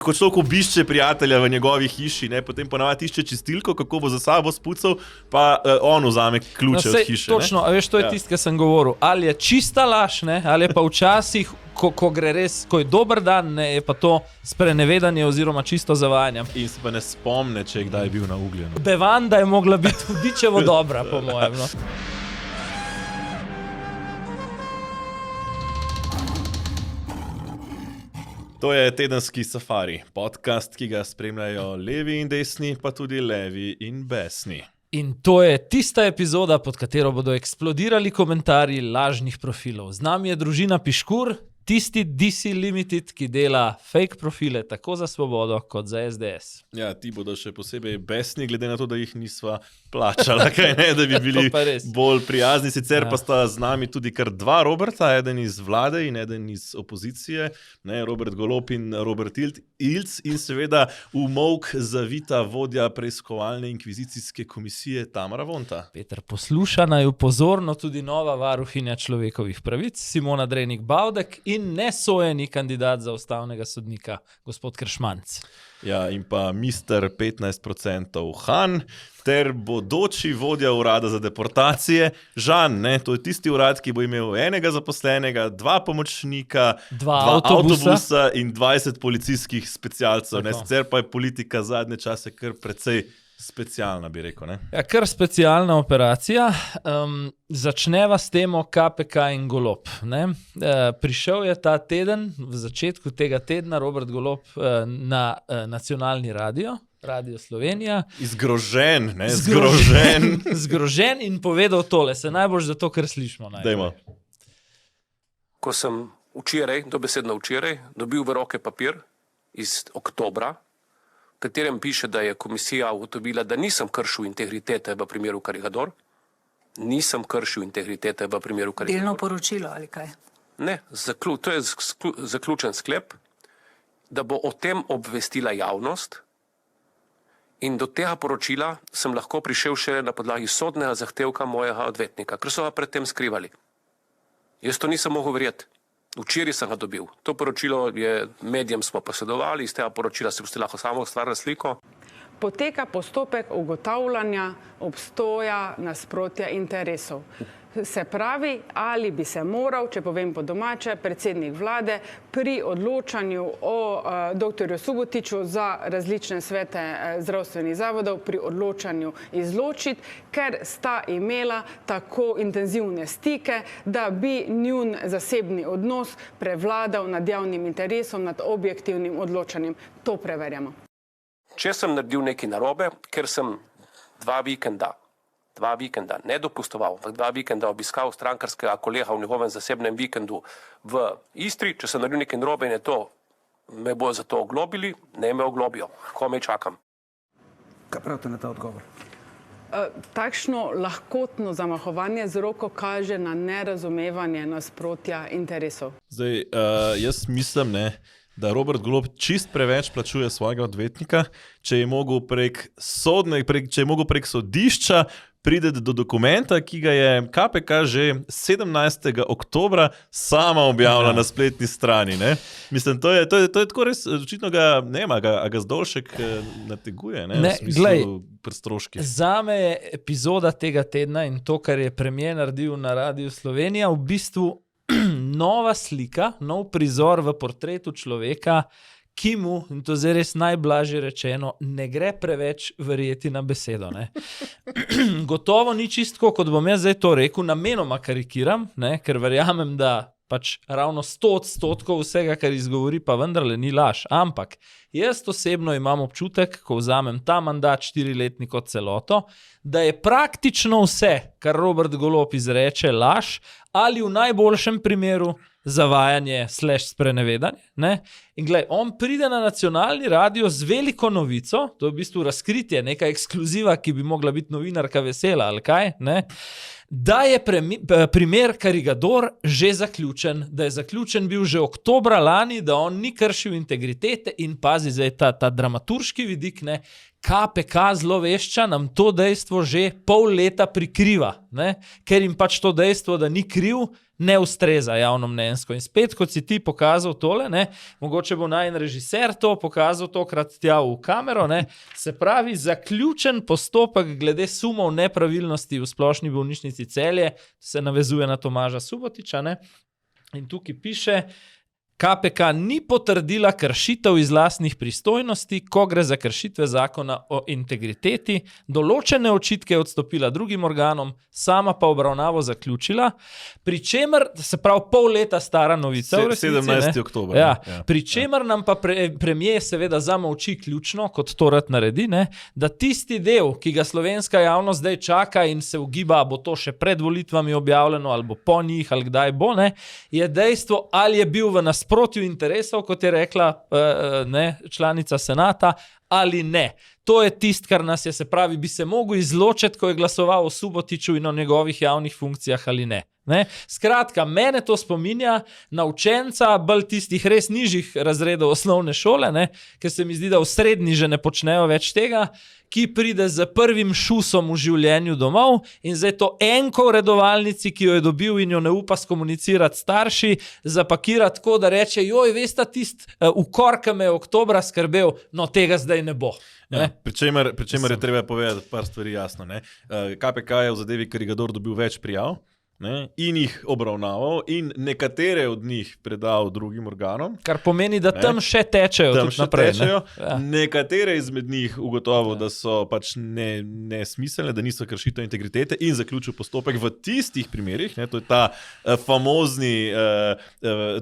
Ko človek obišče prijatelja v njegovi hiši, ne, potem ponavadi išče čistilko, kako bo za sabo spucal, pa on vzame ključe od hiše. Točno, a veš, to je tisto, kar sem govoril. Ali je čista laž, ne, ali je pa včasih, ko gre res, ko je dober dan, ne, je pa to sprenevedanje oziroma čisto zavajanje. In se pa ne spomne, če je kdaj bil na Ugljenu. Bevanda je mogla biti hudičevo dobra, po mojem. No. To je tedenski Safari, podcast, ki ga spremljajo levi in desni, pa tudi levi in besni. In to je tista epizoda, pod katero bodo eksplodirali komentarji lažnih profilov. Z nami je družina Piškur, tisti DC Limited, ki dela fake profile tako za Svobodo kot za SDS. Ja, ti bodo še posebej besni, glede na to, da jih nisva plačala, kaj ne, da bi bili bolj prijazni. Sicer pa sta z nami tudi kar dva Roberta, eden iz vlade in eden iz opozicije, ne, Robert Golob in Robert Ilc, in seveda v molk zavita vodja preiskovalne inkvizicijske komisije Tamara Vonta. Peter, posluša naj pozorno tudi nova varuhinja človekovih pravic, Simona Drenik-Bavdek, in nesojeni kandidat za ustavnega sodnika, gospod Kršmanc. Ja, in pa mister 15% Han, ter bodoči vodja urada za deportacije, Žan, ne, to je tisti urad, ki bo imel enega zaposlenega, dva pomočnika, dva avtobusa in 20 policijskih specialcev. Ne, sicer pa je politika zadnje čase kar precej specialna, bi rekel. Ne? Ja, kar specialna operacija. Začneva s temo KPK in Golob. Ne? Prišel je ta teden, v začetku tega tedna, Robert Golob na nacionalni radio Slovenija. Zgrožen, ne? Zgrožen. Zgrožen in povedal tole, se najbolj zato, ker slišimo. Dajmo. Ko sem dobesedno včeraj, dobil v roke papir iz oktobra, v katerem piše, da je komisija ugotovila, da nisem kršil integritete v primeru Karigador. Nisem kršil integritete v primeru Karigador. Delno poročilo ali kaj? Ne, to je zaključen sklep, da bo o tem obvestila javnost in do tega poročila sem lahko prišel še na podlagi sodnega zahtevka mojega odvetnika, ker so ga predtem skrivali. Jaz to nisem mogel verjeti. Včeraj sem ga dobil. To poročilo je medijem smo posredovali, iz tega poročila si boste lahko samo ustvarili sliko. Poteka postopek ugotavljanja obstoja nasprotja interesov. Se pravi, ali bi se moral, če povem po domače, predsednik vlade pri odločanju o dr. Subotiću za različne svete zdravstvenih zavodov pri odločanju izločiti, ker sta imela tako intenzivne stike, da bi njun zasebni odnos prevladal nad javnim interesom, nad objektivnim odločanjem. To preverjamo. Če sem naredil nekaj narobe, ker sem dva vikenda ne dopustoval, 2 vikenda obiskal strankarskega kolega v njegovem zasebnem vikendu v Istri, če sem naredil nekaj narobe in me bo za to oglobili, ne me oglobijo. Komaj čakam. Kaj pravite na ta odgovor? Takšno lahkotno zamahovanje z roko kaže na nerazumevanje nasprotja interesov. Zdaj, jaz mislim, ne, da Robert Golob čist preveč plačuje svojega odvetnika, če je mogel prek sodišča priti do dokumenta, ki ga je KPK že 17. oktobra sama objavila na spletni strani. Ne? Mislim, to je tako res, očitno ga nema, a ga Zdolšek nateguje, ne? V smislu prestroški. Zame je epizoda tega tedna in to, kar je premier naredil na Radiu Slovenija, v bistvu nova slika, nov prizor v portretu človeka, ki mu, in to zdaj res najblažje rečeno, ne gre preveč verjeti na besedo. Ne? Gotovo ni čistko, kot bom jaz zdaj to rekel, namenoma karikiram, ne? Ker verjamem, da pač ravno 100% vsega, kar izgovori, pa vendarle ni laž. Ampak jaz osebno imam občutek, ko vzamem ta mandat 4-letni kot celoto, da je praktično vse, kar Robert Golob izreče, laž ali v najboljšem primeru zavajanje / sprenevedanje. Ne? In glej, on pride na nacionalni radio z veliko novico, to je v bistvu razkritje, neka ekskluziva, ki bi mogla biti novinarka vesela, ali kaj, ne? Da je primer Karigador že zaključen, da je zaključen bil že oktobra lani, da on ni kršil integritete in pazi zdaj ta dramaturški vidik, ne, KPK zlovešča nam to dejstvo že pol leta prikriva, ne? Ker jim pač to dejstvo, da ni kriv, ne ustreza javnomnenjsko. In spet, kot si ti pokazal tole, ne? Mogoče bo najen režiser to pokazal tokrat tja v kamero, ne? Se pravi, zaključen postopek glede sumov nepravilnosti v Splošni bolnišnici Celje, se navezuje na Tomaža Subotiča, ne? In tukaj piše, KPK ni potrdila kršitev iz lastnih pristojnosti, ko gre za kršitve zakona o integriteti, določene očitke je odstopila drugim organom, sama pa obravnavo zaključila, pri čemer, se pravi pol leta stara novica v resnici, 17. oktober. Ja, pri čemer nam pa premier seveda zamolči ključno, kot to rad naredi, ne, da tisti del, ki ga slovenska javnost zdaj čaka in se ugiba, bo to še pred volitvami objavljeno, ali bo po njih, ali kdaj bo, ne, je dejstvo, ali je bil v nasprotju interesov, kot je rekla članica senata, ali ne. To je tist, kar nas je, se pravi, bi se mogel izločiti, ko je glasoval o Subotiču in o njegovih javnih funkcijah ali ne. Ne? Skratka, mene to spominja na učenca bolj tistih res nižjih razredov osnovne šole, ne? Ker se mi zdi, da v srednji že ne počnejo več tega, ki pride z prvim šusom v življenju domov in zdaj to enko v redovalnici, ki jo je dobil in jo ne upa skomunicirati starši, zapakira tako, da reče, joj, veste tist ukor, ki me je oktobra skrbel, no tega zdaj ne bo. Ja, pri čemer je treba povedati par stvari jasno. Ne? KPK je v zadevi Karigador dobil več prijav, ne, in jih obravnaval in nekatere od njih predal drugim organom. Kar pomeni, da tam še tečejo. Tam še naprej, tečejo. Ja. Nekatere izmed njih ugotovil, da so pač nesmiselne, da niso kršitev integritete in zaključil postopek v tistih primerih. Ne, to je ta famozni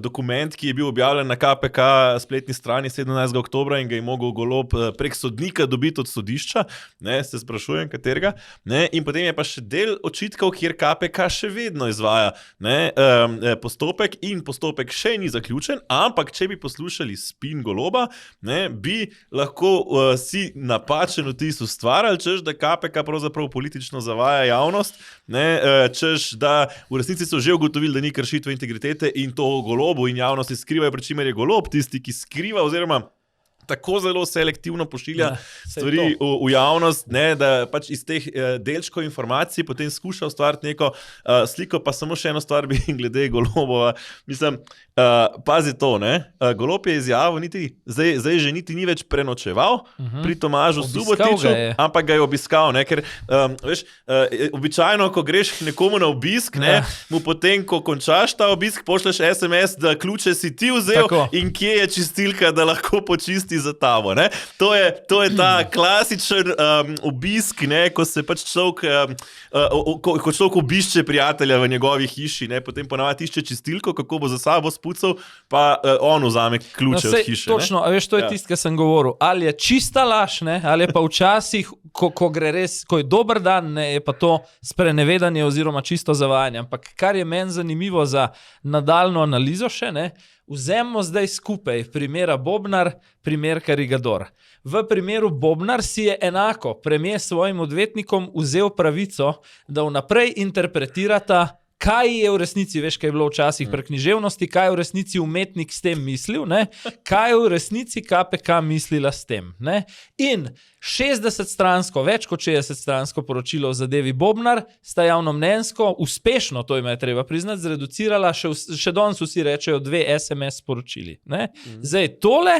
dokument, ki je bil objavljen na KPK spletni strani 17. oktobra in ga je mogel Golob prek sodnika dobiti od sodišča. Ne, se sprašujem, katerega. Ne, in potem je pa še del očitkov, kjer KPK še vedno izvaja postopek in postopek še ni zaključen, ampak če bi poslušali spin Goloba, ne, bi lahko si napačen vtis ustvarjali, češ da KPK pravzaprav politično zavaja javnost, ne, češ da v resnici so že ugotovili, da ni kršitve integritete in to Golobu in javnosti skrivajo, pri čemer je Golob tisti, ki skriva oziroma tako zelo selektivno pošilja stvari v javnost, ne, da pač iz teh delčkov informacij potem skuša ustvariti neko sliko, pa samo še eno stvar bi glede Golobova. Mislim, pazi to, ne? Golob je izjavil, zdaj že niti ni več prenočeval pri Tomažu Subotiču, ampak ga je obiskal, ne? Ker veš, običajno, ko greš nekomu na obisk, ne, mu potem, ko končaš ta obisk, pošleš SMS, da ključe si ti vzel in kje je čistilka, da lahko počisti za tabo. Ne? To je ta klasičen obisk, ne? Ko se pač človek, ko človek obišče prijatelja v njegovi hiši, ne? Potem ponavadi išče čistilko, kako bo za sabo spucal, pa on vzame ključe od hiše. Točno, a veš, to je tisto, kar sem govoril. Ali je čista laž, ne? Ali je pa včasih, ko gre res, ko je dober dan, ne? Je pa to sprenevedanje oziroma čisto zavajanje. Ampak kar je meni zanimivo za nadaljno analizo še, ne? Vzemimo zdaj skupaj primera Bobnar, primer Karigador. V primeru Bobnar si je enako premier svojim odvetnikom vzel pravico, da vnaprej interpretirata, kaj je v resnici, veš, kaj je bilo včasih pri književnosti, kaj je v resnici umetnik s tem mislil, ne? Kaj je v resnici KPK mislila s tem. Ne? In 60-stransko, več kot 60-stransko poročilo v zadevi Bobnar sta javnomnenjsko uspešno, to ima je treba priznati, zreducirala, še danes vsi rečejo 2 SMS sporočili. Ne? Zdaj tole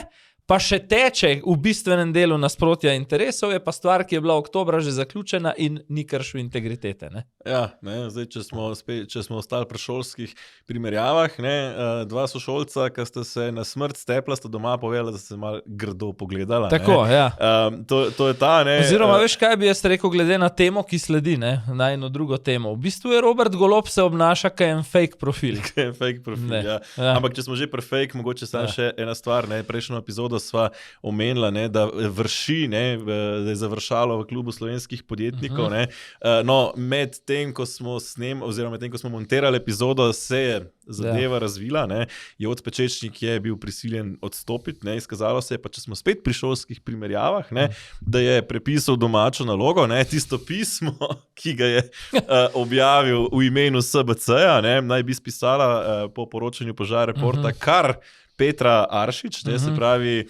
pa še teče v bistvenem delu nasprotja interesov, je pa stvar, ki je bila oktobra že zaključena in ni kršil integritete. Ne? Ja, ne, zdaj, če smo ostali pri šolskih primerjavah, ne, dva sošolca, ki sta se na smrt stepla, sta doma povedala, da se malo grdo pogledala. Tako, ne. Ja. To je ta, ne. Oziroma, veš, kaj bi jaz rekel, glede na temo, ki sledi, ne, na eno drugo temo. V bistvu je Robert Golob se obnaša kaj en fake profil. Fake profil, ja. Ampak če smo že pri fake, mogoče samo še ena stvar, ne, prejšnjo epizodo sva omenila, ne, da vrši, ne, da je završalo v klubu slovenskih podjetnikov. Ne. No, med tem, ko smo monterali epizodo, se je zadeva razvila. Ne. Jod Pečečnik je bil prisiljen odstopiti. Ne. Izkazalo se je, pa če smo spet pri šolskih primerjavah, ne, da je prepisal domačo nalogo, ne, tisto pismo, ki ga je objavil v imenu SBC-ja, ne, naj bi spisala po poročanju Požar Reporta, kar Petra Aršič, se pravi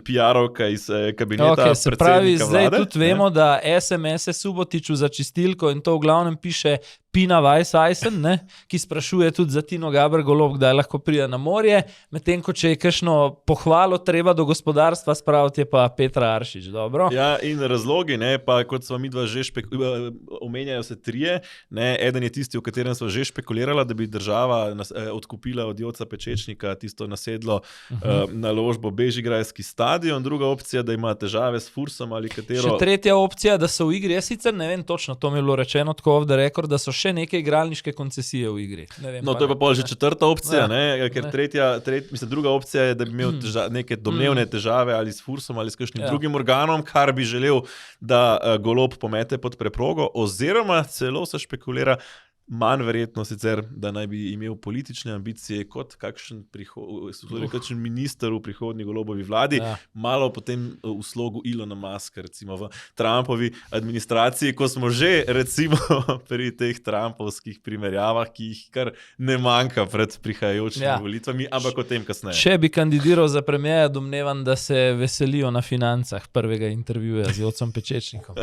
PR-ovka iz kabineta se pravi, predsednika zdaj vlade. Tudi vemo, da SMS-e Subotiču za čistilko in to v glavnem piše Pina Weisseisen, ki sprašuje tudi za Tino Gaber Golob, kdaj lahko pride na morje, medtem ko če je kakšno pohvalo treba do gospodarstva spraviti, je pa Petra Aršič, dobro? Ja, in razlogi, pa kot smo midva že omenjajo se trije, eden je tisti, o katerem smo že špekulirala, da bi država odkupila od Joca Pečečnika tisto nasedlo naložbo Bežigrajski stadion, druga opcija, da ima težave s Fursom ali katero... Še tretja opcija, da so v igri, jaz sicer ne vem točno, to mi je bilo rečeno tako off the record, da so še neke igralniške koncesije v igri. Vem, to je pa pol že četvrta opcija, ker druga opcija je, da bi imel neke domnevne težave ali s Fursom ali s kakšnim drugim organom, kar bi želel, da Golob pomete pod preprogo, oziroma celo se špekulira, manj verjetno sicer, da naj bi imel politične ambicije kot kakšen minister v prihodnji Golobovi vladi, malo potem v slogu Ilona Muska, recimo v Trumpovi administraciji, ko smo že recimo pri teh trumpovskih primerjavah, ki jih kar ne manjka pred prihajajočimi volitvami, ampak o tem kasneje. Če bi kandidiral za premiera, domnevam, da se veselijo na Financah prvega intervjuja z Jocom Pečečnikom.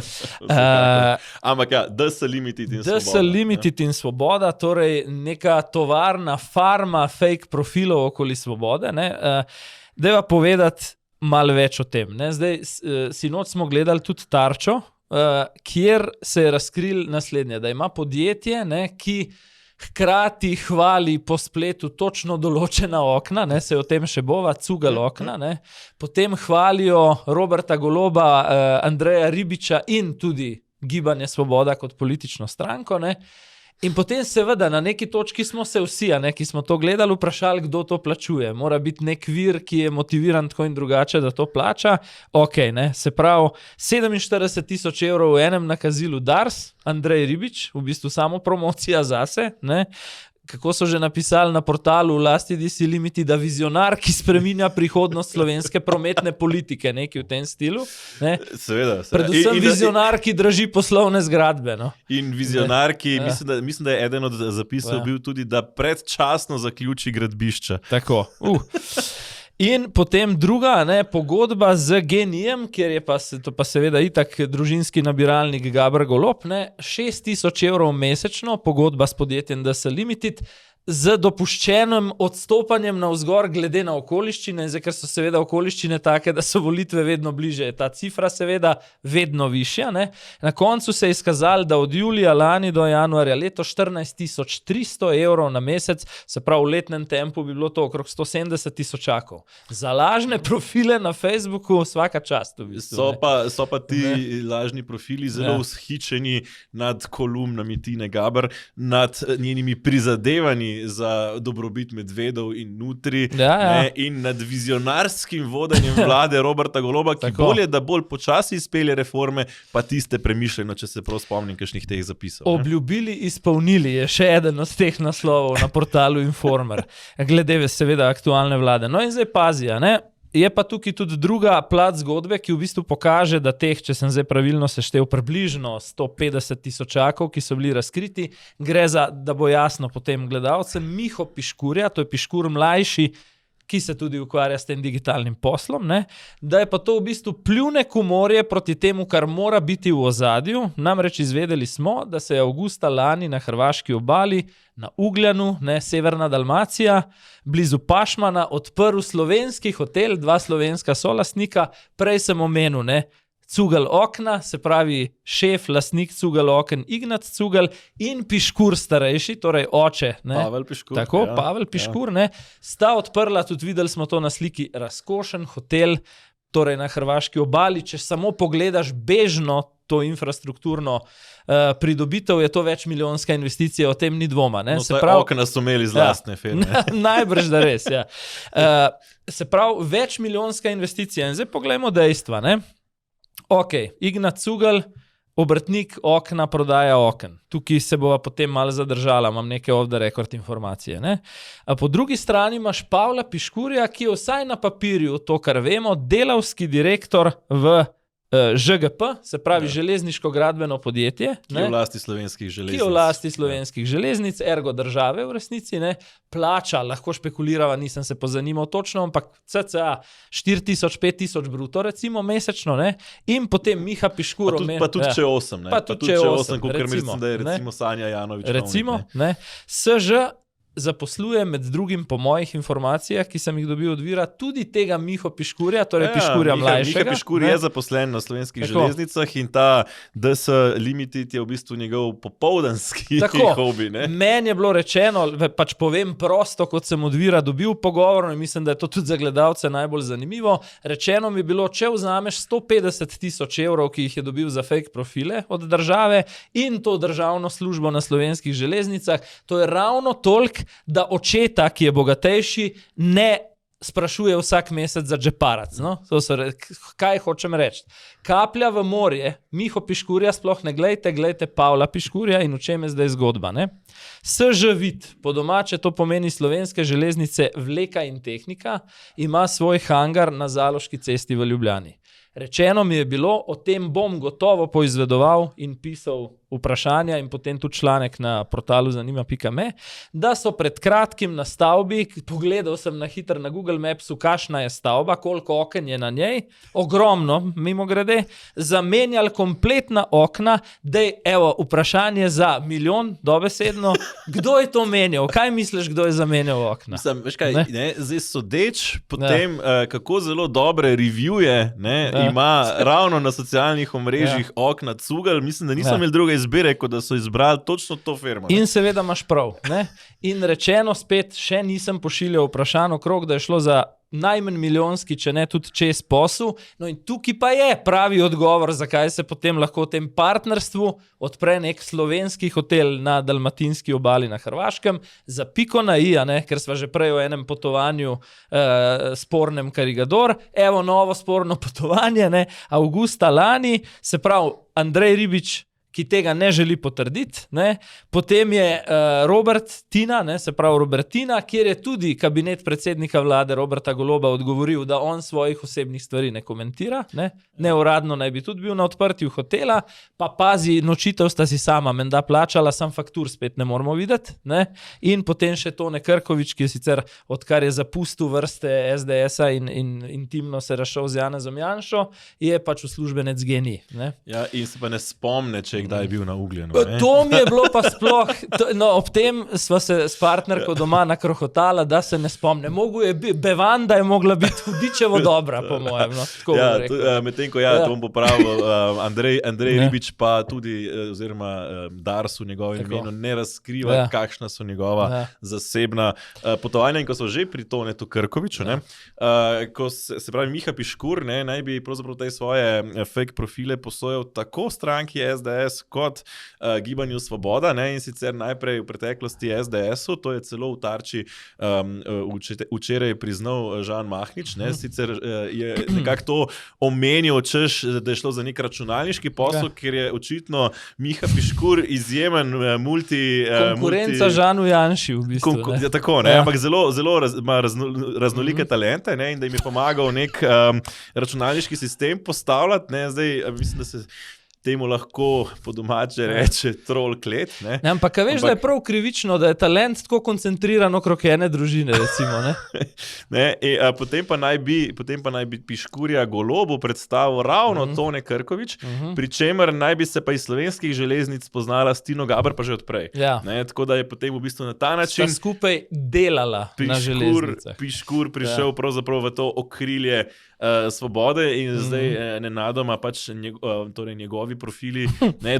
Ampak DS Limited in Svoboda. DS Limited in Svoboda, torej neka tovarna, farma fake profilov okoli Svobode. Dajva povedati malo več o tem. Zdaj, sinoč smo gledali tudi Tarčo, kjer se je razkril naslednje, da ima podjetje, ki hkrati hvali po spletu točno določena okna, se o tem še bova, cugal okna, potem hvalijo Roberta Goloba, Andreja Ribiča in tudi Gibanje Svoboda kot politično stranko, In potem seveda na neki točki smo se vsi, ki smo to gledali, vprašali, kdo to plačuje. Mora biti nek vir, ki je motiviran tako in drugače, da to plača. Se pravi, 47,000 evrov v enem nakazilu Dars, Andrej Ribič, v bistvu samo promocija zase, Kako so že napisali na portalu v lasti DC Limited, da vizionar, ki spreminja prihodnost slovenske prometne politike, nekaj v tem stilu. Seveda. Predvsem vizionar, ki drži poslovne zgradbe. In vizionar, ki mislim, da je eden od zapisov bil tudi, da predčasno zaključi gradbišča. Tako. In potem druga pogodba z GEN-I-jem, kjer je pa seveda itak družinski nabiralnik Gaber Golob, 6,000 evrov mesečno, pogodba s podjetjem DS Limited, z dopuščenim odstopanjem navzgor glede na okoliščine, ker so seveda okoliščine take, da so volitve vedno bliže. Ta cifra seveda vedno višja. Na koncu se je izkazalo, da od julija lani do januarja leto 14,300 evrov na mesec, se pravi v letnem tempu bi bilo to okrog 170,000. Za lažne profile na Facebooku svaka čast. V bistvu, so pa ti lažni profili zelo vzhičeni nad kolumnami Tine Gaber, nad njenimi prizadevanji za dobrobit medvedov in nutri in nad vizionarskim vodenjem vlade Roberta Goloba, ki bolje, da bolj počasi izpelje reforme, pa tiste premišljeno, če se prav spomnim kakšnih teh zapisov. Obljubili, izpolnili je še eden od teh naslovov na portalu Informer, glede seveda aktualne vlade. No in zdaj pazija, Je pa tukaj tudi druga plat zgodbe, ki v bistvu pokaže, da teh, če sem zdaj pravilno seštel, približno 150,000, ki so bili razkriti, gre za, da bo jasno potem gledalcem, Miho Piškurja, to je Piškur mlajši, ki se tudi ukvarja s tem digitalnim poslom, da je pa to v bistvu pljunek v morje proti temu, kar mora biti v ozadju. Namreč izvedeli smo, da se je avgusta lani na hrvaški obali, na Ugljanu, severna Dalmacija, blizu Pašmana, odprl slovenski hotel, 2 slovenska solastnika, prej sem omenil, Cugal okna, se pravi šef, lastnik Cugal oken Ignat Cugal in Piškur starejši, torej oče. Pavel Piškur. Tako, Pavel Piškur, sta odprla, tudi videli smo to na sliki, razkošen hotel, torej na hrvaški obali. Če samo pogledaš bežno to infrastrukturno pridobitev, je to večmilijonska investicija, o tem ni dvoma. Se pravi, okna so imeli z lastne firme. Najbrž da res, Se pravi, večmilijonska investicija. In zdaj poglejmo dejstva, Ignat Cugal, obrtnik okna, prodaja oken. Tukaj se bova potem malo zadržala, imam neke off the record informacije. Po drugi strani imaš Pavla Piškurja, ki je vsaj na papirju, to kar vemo, delavski direktor v ŽGP, se pravi železniško gradbeno podjetje, ki je v lasti slovenskih železnic. Ki je v lasti slovenskih železnic, ergo države v resnici, ne, plača, lahko špekulirava, nisem se pozanimal točno, ampak cca 4.000, 5.000 bruto recimo mesečno, ne, in potem Miha Piškur. Pa tudi če 8, ne. Pa tudi če 8, ker mislim, da je recimo Sanja Janović. Recimo, ne. SŽ zaposluje med drugim po mojih informacijah, ki sem jih dobil od vira, tudi tega Miho Piškurja, torej Piškurja mlajšega. Miha Piškur je zaposlen na slovenskih železnicah in ta DS Limited je v bistvu njegov popoldanski hobi. Ne? Meni je bilo rečeno, pač povem prosto, kot sem od vira dobil pogovor, in mislim, da je to tudi za gledalce najbolj zanimivo. Rečeno mi je bilo, če vzameš 150.000 evrov, ki jih je dobil za fake profile od države in to državno službo na slovenskih železnicah, to je ravno toliko, da očeta, ki je bogatejši, ne sprašuje vsak mesec za džeparac. No? Kaj hočem reči? Kaplja v morje, Miho Piškurja sploh ne glejte Pavla Piškurja in v čem je zdaj zgodba. Ne? SŽ Vid, po domače to pomeni Slovenske železnice Vleka in tehnika, ima svoj hangar na Zaloški cesti v Ljubljani. Rečeno mi je bilo, o tem bom gotovo poizvedoval in pisal vprašanja in potem tudi članek na portalu zanima.me, da so pred kratkim na stavbi, pogledal sem na hitro na Google Mapsu, kakšna je stavba, koliko oken je na njej, ogromno, mimogrede, zamenjali kompletna okna, evo, vprašanje za milijon, dobesedno, kdo je to menjal? Kaj misliš, kdo je zamenjal okna? Mislim, veš kaj, ne? Zdaj sodeč potem, kako zelo dobre reviewje ima ravno na socialnih omrežjih okna Cugel, mislim, da nisem imel druge izbire, kot da so izbrali točno to firmo. In seveda imaš prav. Ne? In rečeno spet, še nisem pošiljal vprašanj okrog, da je šlo za najmanj milijonski, če ne tudi čez posel. No in tukaj pa je pravi odgovor, zakaj se potem lahko v tem partnerstvu odpre nek slovenski hotel na dalmatinski obali na Hrvaškem, za piko na i, ker sva že prej o enem potovanju spornem Karigador, evo novo sporno potovanje, avgusta lani, se pravi Andrej Ribič, ki tega ne želi potrditi. Ne? Potem je Robert Tina, se pravi Robertina, kjer je tudi kabinet predsednika vlade Roberta Goloba odgovoril, da on svojih osebnih stvari ne komentira. Neuradno naj bi tudi bil na odprtju hotela, pa pazi, nočitev sta si sama menda plačala, sam faktur spet ne moramo videti. Ne? In potem še Tone Krkovič, ki je sicer, odkar je zapustil vrste SDS-a in intimno se razšel z Janezom Janšo, je pač uslužbenec GEN-I. Ja, in se pa ne spomne, če kdaj je bil na Ugljenu. To mi je bilo pa sploh, ob tem sva se s partnerko doma nakrohotala, da se ne spomne. Bevanda je mogla biti hudičevo dobra, po mojem. Medtem ko to bom popravil, Andrej Ribič pa tudi, oziroma Dars v njegovem imenu ne razkriva, kakšna so njegova zasebna potovanja. In ko so že pri Tonetu Krkoviču, ko se pravi Miha Piškur, naj bi pravzaprav te svoje fake profile posojal tako stranki SDS kot Gibanju Svoboda, in sicer najprej v preteklosti SDS-u, to je celo v Tarči včeraj priznal Žan Mahnič, sicer je nekako to omenil, češ, da je šlo za nek računalniški posel, ker je očitno Miha Piškur izjemen konkurenca Žanu Janši v bistvu. Tako, ampak zelo ima raznolike talente, in da jim je pomagal nek računalniški sistem postavljati, zdaj mislim, da se temu lahko po domače reče troll klet. Ampak veš, da je prav krivično, da je talent tako koncentriran okrog ene družine, recimo. Potem pa naj bi Piškurja Golobu predstavil ravno Tone Krkovič, pri čemer naj bi se pa iz slovenskih železnic poznala s Tino Gaber pa že odprej. Tako da je potem v bistvu na ta način sta skupaj delala na železnicah. Piškur prišel pravzaprav v to okrilje Svobode in zdaj nenadoma pač njegovi profili,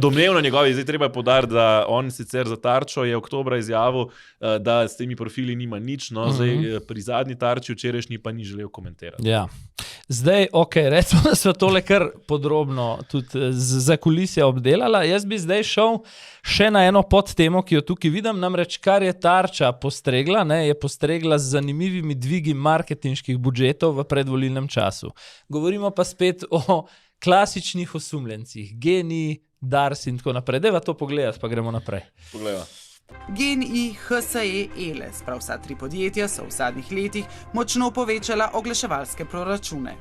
domnevno njegovi, zdaj treba podariti, da on sicer za Tarčo je oktobra izjavil, da s temi profili nima nič, zdaj pri zadnji Tarči včerajšnji pa ni želel komentirati. Ja. Zdaj, recimo, da sva tole kar podrobno tudi za kulisja obdelala. Jaz bi zdaj šel še na eno podtemo, ki jo tukaj vidim, namreč kar je Tarča postregla, je postregla z zanimivimi dvigi marketinških budžetov v predvolilnem času. Govorimo pa spet o klasičnih osumljencih, GEN-I, Dars in tako naprej. Dajva to pogledati, pa gremo naprej. Poglejva. GEN-I, HSE, Eles, prav vsa tri podjetja so v zadnjih letih močno povečala oglaševalske proračune.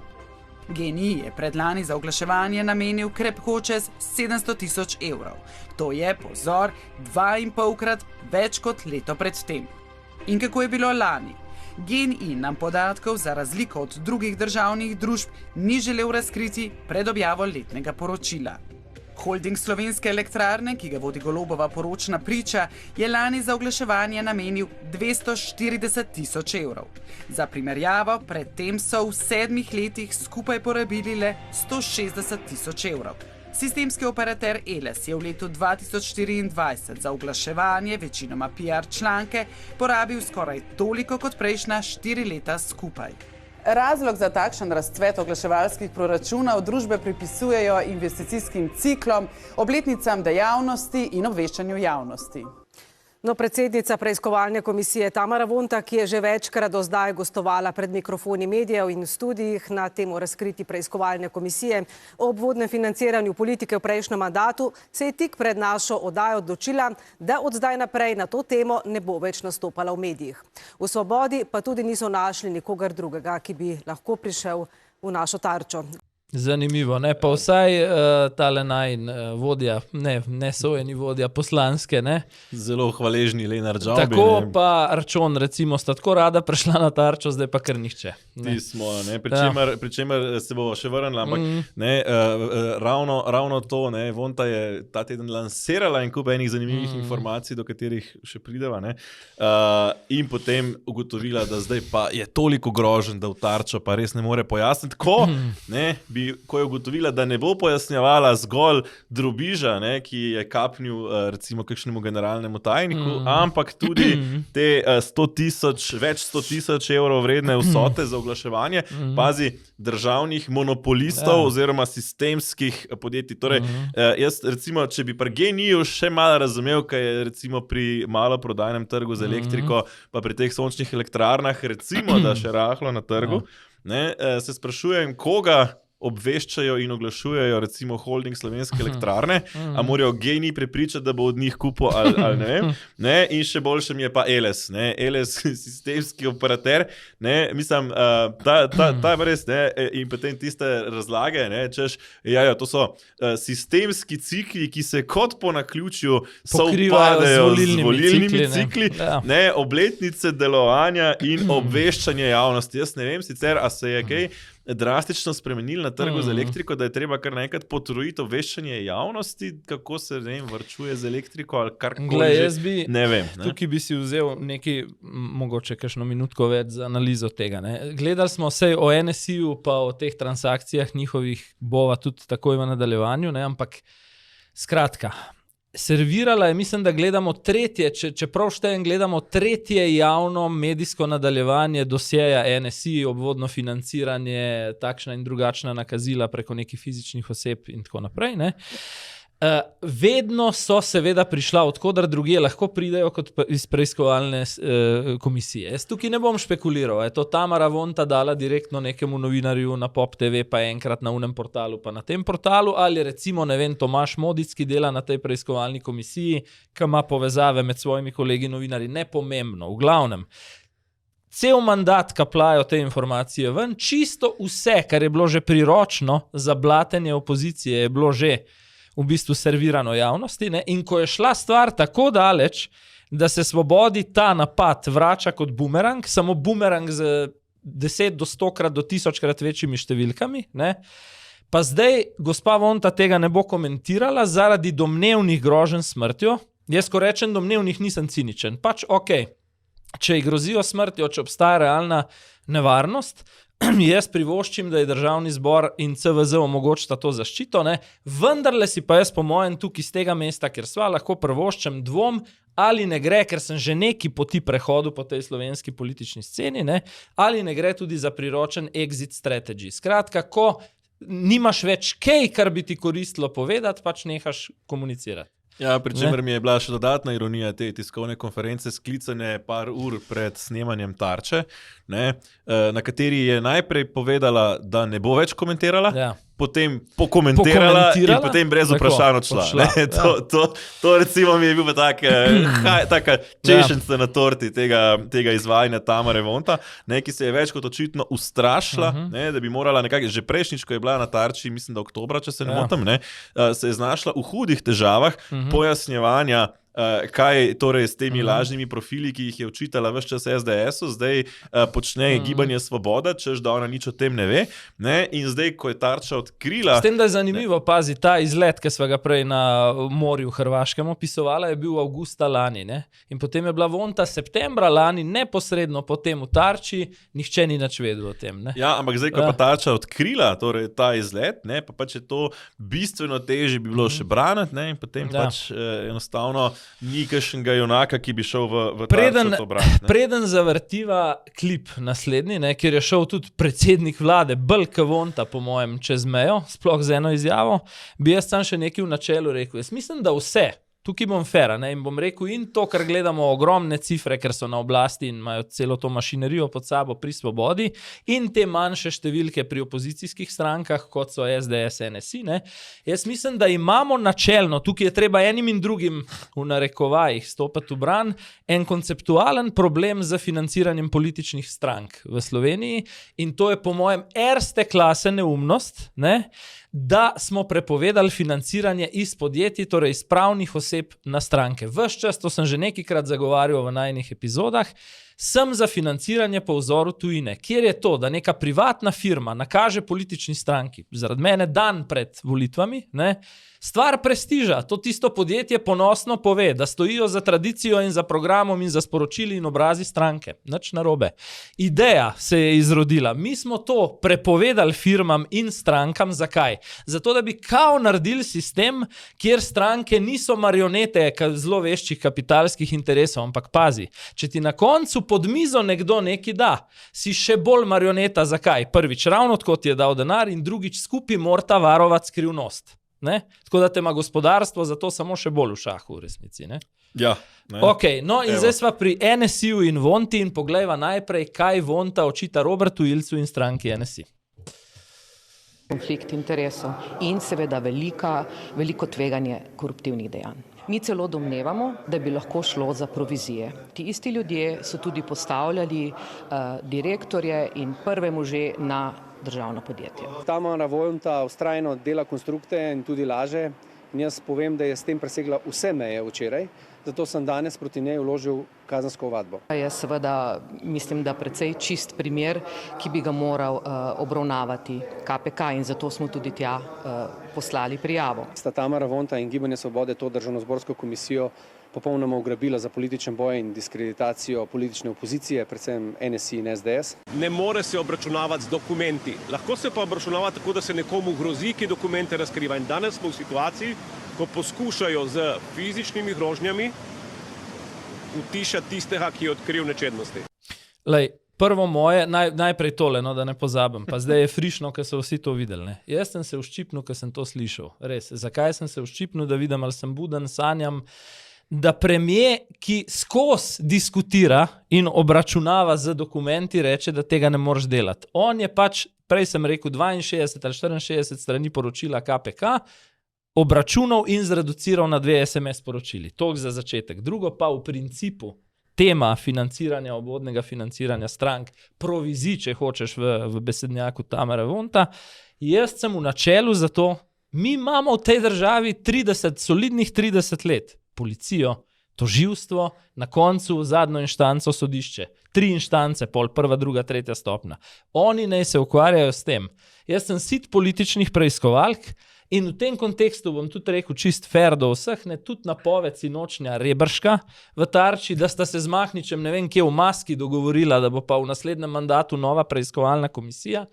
GEN-I je predlani za oglaševanje namenil krepko čez 700 tisoč evrov. To je, pozor, 2,5-krat več kot leto predtem. In kako je bilo lani? GEN-I nam podatkov za razliko od drugih državnih družb ni želel razkriti pred objavo letnega poročila. Holding Slovenske elektrarne, ki ga vodi Golobova poročna priča, je lani za oglaševanje namenil 240 tisoč evrov. Za primerjavo, predtem so v 7 letih skupaj porabili le 160 tisoč evrov. Sistemski operater Eles je v letu 2024 za oglaševanje, večinoma PR članke, porabil skoraj toliko kot prejšnja 4 leta skupaj. Razlog za takšen razcvet oglaševalskih proračunov družbe pripisujejo investicijskim ciklom, obletnicam dejavnosti in obveščanju javnosti. No, predsednica preiskovalne komisije Tamara Vonta, ki je že večkrat do zdaj gostovala pred mikrofoni medijev in v studijih na temo razkriti preiskovalne komisije o obvodnem financiranju politike v prejšnjem mandatu, se je tik pred našo oddajo odločila, da od zdaj naprej na to temo ne bo več nastopala v medijih. V Svobodi pa tudi niso našli nikogar drugega, ki bi lahko prišel v našo tarčo. Zanimivo, ne? Pa vsaj tale najin vodja, ne sojeni vodja poslanske, ne? Zelo hvaležni Lenart Žavbi. Tako ne? Pa Arčon, recimo, sta tako rada prišla na tarčo, zdaj pa kar nihče. Ti smo, ne? Pri čemer se bo še vrnila, ampak ne, ravno to, ne, Vonta je ta teden lansirala in kup enih zanimivih informacij, do katerih še prideva, ne? In potem ugotovila, da zdaj pa je toliko grožen, da v tarčo pa res ne more pojasniti, ko je ugotovila, da ne bo pojasnjevala zgolj drobiža, ne, ki je kapnil recimo kakšnemu generalnemu tajniku, ampak tudi te več 100 tisoč evrov vredne vsote za oglaševanje, pazi, državnih monopolistov oziroma sistemskih podjetij. Torej, jaz recimo, če bi pri GEN-I-ju še malo razumel, kaj je recimo pri maloprodajnem trgu za elektriko, pa pri teh sončnih elektrarnah, recimo, da še rahlo na trgu, ne, se sprašujem, koga obveščajo in oglašujejo recimo Holding Slovenske elektrarne, a morajo GEN-I prepričati, da bo od njih kupil ali ne vem. Ne? In še boljše mi je pa Eles, ne? Eles, sistemski operater, ne? Mislim, ta res, ne? In potem tiste razlage, ne? Češ, to so sistemski cikli, ki se kot po naključju sovpadejo z volilnimi cikli, ne? Obletnice delovanja in obveščanje javnosti. Jaz ne vem sicer, a se je kaj drastično spremenili na trgu z elektriko, da je treba kar naenkrat potrojiti obveščanje javnosti, kako se, ne vem, varčuje z elektriko ali karkoli že, ne vem. Ne? Tukaj bi si vzel nekaj, mogoče kakšno minutko več za analizo tega. Ne? Gledali smo sej o NSI-ju pa o teh transakcijah njihovih bova tudi takoj v nadaljevanju, ne? Ampak skratka, servirala je, mislim, da gledamo tretje, čeprav štejem, gledamo tretje javno medijsko nadaljevanje dosjeja NSI, obvodno financiranje, takšna in drugačna nakazila preko nekih fizičnih oseb in tako naprej, ne. Vedno so seveda prišla odkodar drugje, lahko pridejo kot iz preiskovalne komisije. Jaz tukaj ne bom špekuliral, je to Tamara Vonta dala direktno nekemu novinarju na Pop TV, pa enkrat na unem portalu, pa na tem portalu, ali recimo, ne vem, Tomaž Modic, ki dela na tej preiskovalni komisiji, ki ima povezave med svojimi kolegi novinarji, nepomembno, v glavnem. Cel mandat kaplajo te informacije ven, čisto vse, kar je bilo že priročno za blatenje opozicije, je bilo že v bistvu servirano javnosti, ne? In ko je šla stvar tako daleč, da se Svobodi ta napad vrača kot bumerang, samo bumerang z 10 do 100-krat do 1000-krat večjimi številkami, ne? Pa zdaj gospa Vonta tega ne bo komentirala zaradi domnevnih groženj smrtjo. Jaz, ko rečem domnevnih, nisem ciničen. Pač če ji grozijo smrtjo, če obstaja realna nevarnost, jaz privoščim, da je Državni zbor in CVZ omogočita to zaščito, ne? Vendarle si pa jaz po mojem tukaj z tega mesta, ker sva lahko privoščim dvom, ali ne gre, ker sem že neki poti prehodu po tej slovenski politični sceni, ne? Ali ne gre tudi za priročen exit strategy. Skratka, ko nimaš več kaj, kar bi ti koristilo povedati, pač nehaš komunicirati. Ja, pri čemer mi je bila še dodatna ironija te tiskovne konference, sklicane par ur pred snemanjem Tarče, ne, na kateri je najprej povedala, da ne bo več komentirala, potem pokomentirala in potem brez vprašanj odšla. To recimo mi je bil taka češenca na torti tega izvajanja Tamare Vonta, ki se je več kot očitno ustrašila, da bi morala nekako, že prejšnjič, ko je bila na Tarči, mislim, da oktobra, če se ne motim, se je znašla v hudih težavah pojasnjevanja, kaj torej s temi lažnimi profili, ki jih je učitala ves čas SDS-u, zdaj počne Gibanje Svoboda, češ da ona nič o tem ne ve, in zdaj, ko je Tarča odkrila... S tem, da je zanimivo, pazi, ta izlet, ki sva ga prej na morju Hrvaškem opisovala, je bil avgusta lani, in potem je bila Vonta septembra lani, neposredno potem v Tarči, nihče ni nič vedel o tem. Ja, ampak zdaj, ko je pa Tarča odkrila torej ta izlet, pa pač je to bistveno težje bi bilo še braniti, in potem pač enostavno ni kakšnega junaka, ki bi šel v Tarčo to brati. Preden zavrtiva klip naslednji, kjer je šel tudi predsednik vlade, Belka Vonta, po mojem, čez mejo, sploh z eno izjavo, bi jaz sam še nekaj v načelu rekel. Jaz mislim, da vse, tukaj bom fair, in bom rekel, in to, kar gledamo ogromne cifre, ker so na oblasti in imajo celo to mašinerijo pod sabo pri Svobodi, in te manjše številke pri opozicijskih strankah, kot so SDS, NSI, jaz mislim, da imamo načelno, tukaj je treba enim in drugim v narekovajih stopati v bran, en konceptualen problem z financiranjem političnih strank v Sloveniji, in to je po mojem erste klase neumnost, da smo prepovedali financiranje iz podjetij, torej iz pravnih oseb na stranke. Ves čas, to sem že nekajkrat zagovarjal v najnih epizodah, sem za financiranje po vzoru tujine, kjer je to, da neka privatna firma nakaže politični stranki, zaradi mene dan pred volitvami, stvar prestiža, to tisto podjetje ponosno pove, da stojijo za tradicijo in za programom in za sporočili in obrazi stranke. Nič narobe. Ideja se je izrodila. Mi smo to prepovedali firmam in strankam. Zakaj? Zato, da bi kao naredili sistem, kjer stranke niso marionete zelo veščih kapitalskih interesov, ampak pazi, če ti na koncu pod mizo nekdo nekaj da, si še bolj marioneta. Zakaj? Prvič, ravno tako ti je dal denar in drugič skupaj morata varovati skrivnost. Tako da te ima gospodarstvo zato samo še bolj v šahu v resnici. Ja. In zdaj sva pri NSI-ju in Vonti in poglejva najprej, kaj Vonta očita Robertu Ilcu in stranki NSI. Konflikt interesov in seveda veliko tveganje koruptivnih dejanj. Mi celo domnevamo, da bi lahko šlo za provizije. Ti isti ljudje so tudi postavljali direktorje in prve može na državno podjetje. Tamara Vonta vztrajno dela konstrukte in tudi laže. In jaz povem, da je s tem presegla vse meje včeraj, zato sem danes proti njej vložil kazensko ovadbo. Jaz seveda mislim, da precej čist primer, ki bi ga moral obravnavati KPK in zato smo tudi tja poslali prijavo. Sta Tamara Vonta in Gibanje Svobode to državnozborsko komisijo popolnoma ugrabila za političen boj in diskreditacijo politične opozicije, predvsem NSI in SDS. Ne more se obračunavati z dokumenti. Lahko se pa obračunava tako, da se nekomu grozi, ki dokumente razkriva. In danes smo v situaciji, ko poskušajo z fizičnimi grožnjami utišati tistega, ki je odkril nečednosti. Prvo moje, najprej tole, da ne pozabim, pa zdaj je frišno, ker so vsi to videli. Jaz sem se uščipnil, ker sem to slišal. Res, zakaj sem se uščipnil, da vidim, ali sem buden, sanjam, da premier, ki skozi diskutira in obračunava z dokumenti, reče, da tega ne moreš delati. On je pač, prej sem rekel, 62 ali 64 strani poročila KPK, obračunal in zreduciral na 2 SMS poročili. Toliko za začetek. Drugo pa v principu tema financiranja, obvodnega financiranja strank, provizij, če hočeš v besednjaku Tamare Vonta. Jaz sem v načelu za to, mi imamo v tej državi solidnih 30 let. Policijo, tožilstvo, na koncu zadnjo inštanco sodišče. 3 inštance, pol, prva, druga, tretja stopnja. Oni naj se ukvarjajo s tem. Jaz sem sit političnih preiskovalk in v tem kontekstu bom tudi rekel čist fair do vseh, tudi napoved sinočnja Reberška v Tarči, da sta se z Mahničem ne vem kje v maski dogovorila, da bo pa v naslednjem mandatu nova preiskovalna komisija.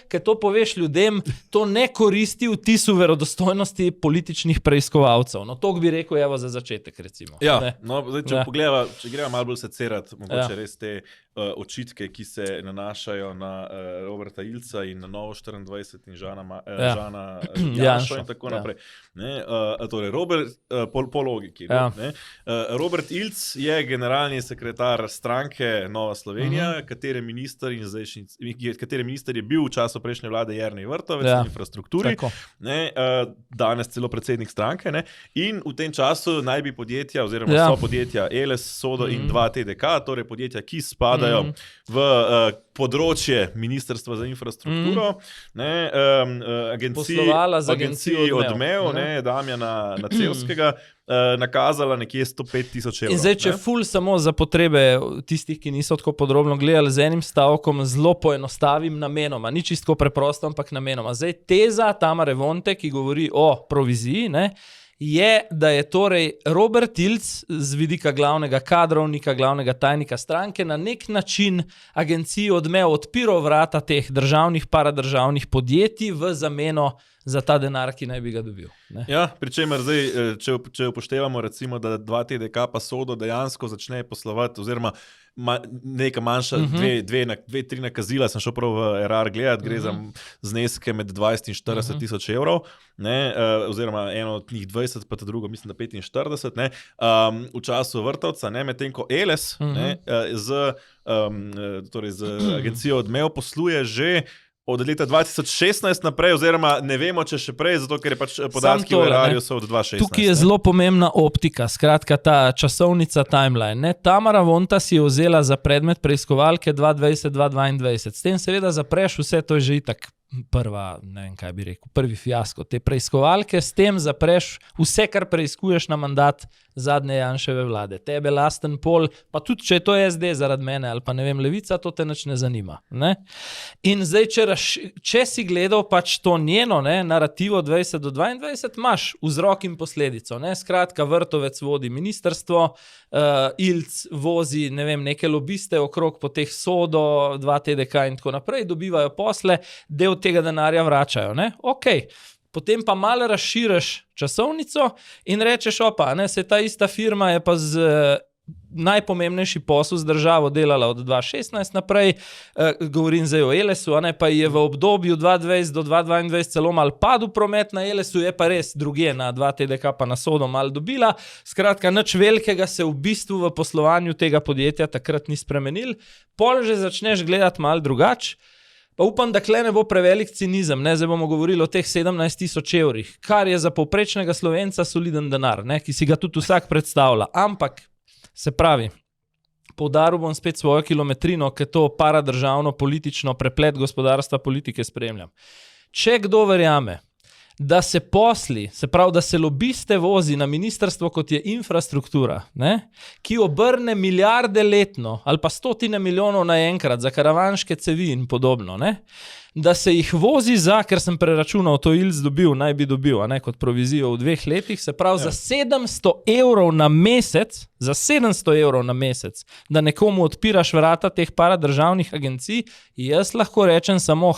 Ker to poveš ljudem, to ne koristi vtisu verodostojnosti političnih preiskovalcev. To bi rekel evo za začetek, recimo. Ja, zdaj, če pogledava, če greva malo bolj secerati, mogoče res te očitke, ki se nanašajo na Roberta Ilca in na Novo 24 in Žana Janšo in tako naprej. Torej, po logiki. Robert Ilc je generalni sekretar stranke Nova Slovenija, katere minister je bil v času prejšnje vlade Jernej Vrtovec v infrastrukturi, danes celo predsednik stranke, in v tem času naj bi podjetja oziroma so podjetja Eles, Sodo in 2TDK, torej podjetja, ki spadajo v področje Ministrstva za infrastrukturo, agenciji Odmev, Damjana Nacevskega, nakazala nekje 105,000 evrov. In zdaj, če ful samo za potrebe tistih, ki niso tako podrobno gledali, z enim stavkom zelo poenostavim namenoma, ni čisto preprosto, ampak namenoma. Zdaj, teza Tamare Vonte, ki govori o proviziji, je, da je torej Robert Ilc z vidika glavnega kadrovnika, glavnega tajnika stranke na nek način agenciji Odmev odpiral vrata teh državnih, paradržavnih podjetij v zameno za ta denar, ki naj bi ga dobil. Ja, pri čemer zdaj, če upoštevamo recimo, da 2TDK pa Sodo dejansko začne poslovati, oziroma neka manjša, dve, tri nakazila, sem šel prav v RR gledati, gre za zneske med 20 in 40 tisoč evrov, oziroma eno od njih 20, pa ta drugo mislim, da 45, v času Vrtovca, medtem ko Eles z agencijo Odmev posluje že od leta 2016 naprej, oziroma ne vemo, če še prej, zato ker je pač podatki v RR-ju so od 2016. Tukaj je zelo pomembna optika, skratka ta časovnica, timeline. Tamara Vonta si je vzela za predmet preiskovalke 2020-2022. S tem seveda zapreš vse, to je že itak prvi fiasko te preiskovalke, s tem zapreš vse, kar preiskuješ na mandat zadnje Janševe vlade. Tebe lasten pol, pa tudi če je to SD zaradi mene ali pa ne vem, Levica, to te nič ne zanima. In zdaj, če si gledal pač to njeno narativo 20 do 22, imaš vzrok in posledico. Skratka, Vrtovec vodi ministrstvo, Ilc vozi, ne vem, neke lobiste okrog po teh Sodo, 2TDK in tako naprej, dobivajo posle, del tega denarja vračajo. Potem pa malo razširiš časovnico in rečeš, se ta ista firma je pa z najpomembnejši posel z državo delala od 2016 naprej, govorim zdaj o Elesu, pa je v obdobju 2020 do 2022 celo malo padel promet na Elesu, je pa res drugje na 2TDK pa na Sodo malo dobila. Skratka, nič velikega se v bistvu v poslovanju tega podjetja takrat ni spremenil. Pol že začneš gledati malo drugače. Pa upam, da kle ne bo prevelik cinizem, zdaj bomo govorili o teh 17,000 evrih, kar je za povprečnega Slovenca soliden denar, ki si ga tudi vsak predstavlja. Ampak, se pravi, poudaril bom spet svojo kilometrino, ker to paradržavno politično preplet gospodarstva politike spremljam. Če kdo verjame, da se posli, se pravi, da se lobiste vozi na ministrstvo, kot je infrastruktura, ki obrne milijarde letno ali pa stotine milijonov naenkrat za karavanške cevi in podobno, da se jih vozi ker sem preračunal, to Ilc dobil, naj bi dobil, kot provizijo v 2 letih, se pravi za 700 evrov na mesec, da nekomu odpiraš vrata teh paradržavnih agencij, jaz lahko rečem samo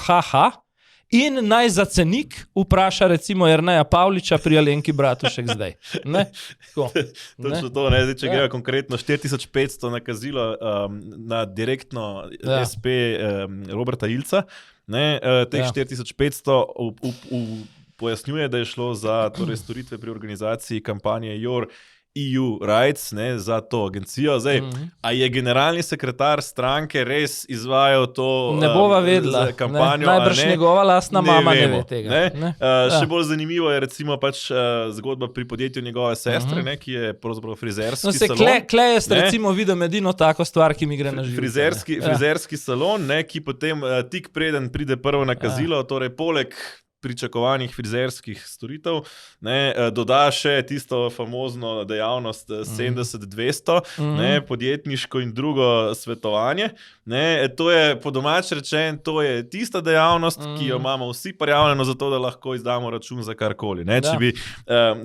in naj za cenik vpraša recimo Jerneja Pavliča pri Alenki Bratušek zdaj. Točno to, zdaj, če gre konkretno 4500 nakazilo na direktno SP Roberta Ilca, teh 4500 pojasnjuje, da je šlo za storitve pri organizaciji kampanje Your EU Rights, za to agencijo. Zdaj, a je generalni sekretar stranke res izvajal to ne bova vedela, kampanjo? Najbrž njegova lastna mama ne ve tega. Še bolj zanimivo je recimo pač zgodba pri podjetju njegove sestre, ki je pravzaprav frizerski salon. Kle jaz recimo vidim edino tako stvar, ki mi gre na živce. Frizerski salon, ki potem tik preden pride prvo nakazilo, torej poleg pričakovanih frizerskih storitev, doda še tisto famozno dejavnost 70-200, podjetniško in drugo svetovanje. To je po domač rečen, to je tista dejavnost, ki jo imamo vsi prijavljeno za to, da lahko izdamo račun za karkoli.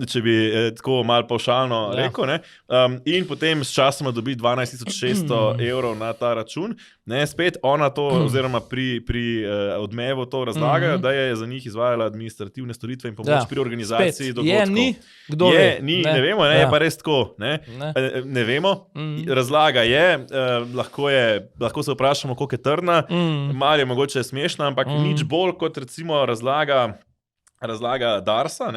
Če bi tako malo pavšalno rekel. In potem s časoma dobi 12,600 evrov na ta račun. Spet ona to, oziroma pri Odmevu to razlagajo, da je za njih izvajala izvajala administrativne storitve in pomoč pri organizaciji dogodkov. Je, ni, kdo ve? Ne vemo, je pa res tako. Ne vemo. Razlaga je, lahko se vprašamo, koliko je trdna, malo je mogoče smešna, ampak nič bolj kot recimo razlaga Darsa,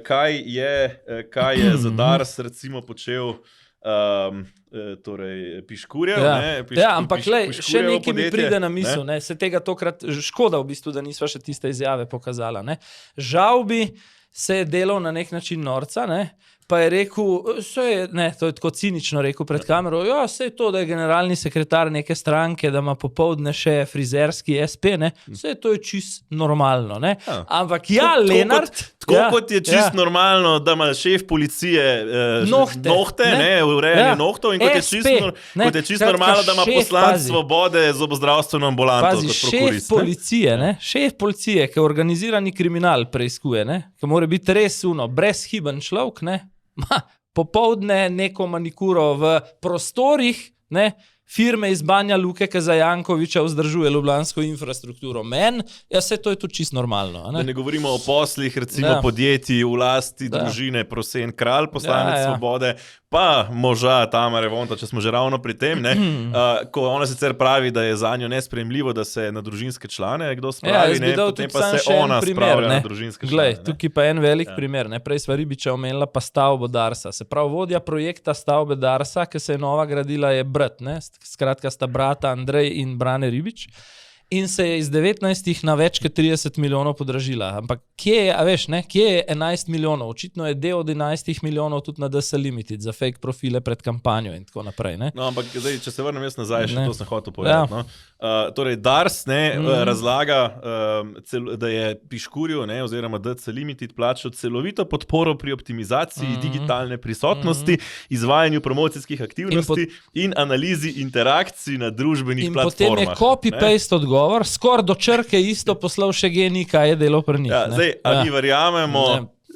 kaj je za Dars recimo počel torej Piškurjev. Ampak še nekaj mi pride na misel, se tega tokrat škoda v bistvu, da nisva še tiste izjave pokazala. Žal bi se je delal na nek način norca, pa je rekel, to je tako cinično rekel pred kamero, sej to, da je generalni sekretar neke stranke, da ima popoldne še frizerski SP, sej to je čist normalno. Ampak Lenart... Tako kot je čist normalno, da ima šef policije nohte, urejanje nohtov, in kot je čist normalno, da ima poslanec Svobode zobozdravstveno ambulanto kot prokurist. Šef policije, ki organizirani kriminal preiskuje, ki mora biti res brezhiben človek, popoldne neko manikuro v prostorih firme iz Banja Luke, ki za Jankoviča vzdržuje ljubljansko infrastrukturo. Vse to je tudi čisto normalno. Da ne govorimo o poslih, recimo podjetij v lasti družine Prosen Kralj, poslanec Svobode, pa moža Tamare Vonta, če smo že ravno pri tem, ko ona sicer pravi, da je zanjo nesprejemljivo, da se na družinske člane kdo spravi, potem pa se ona spravlja na družinske člane. Glej, tukaj pa en velik primer. Prej sva Ribiča omenila pa stavbo Darsa. Se pravi, vodja projekta stavbe Darsa, ki se je nova gradila, je brat. Skratka sta brata Andrej in Brane Ribič. In se je iz 19 na več kot 30 milijonov podražila. Ampak kje je 11 milijonov? Očitno je del od 11 milijonov tudi na DS Limited za fake profile pred kampanjo in tako naprej. Ampak zdaj, če se vrnem jaz nazaj, še to sem hotel povedati. Torej, Dars razlaga, da je Piškurju oziroma DC Limited plačal celovito podporo pri optimizaciji digitalne prisotnosti, izvajanju promocijskih aktivnosti in analizi interakcij na družbenih platformah. In potem je copy-paste odgovor, skoraj do črke isto poslal še Genij, kaj je delo pri njih. Zdaj, a mi verjamemo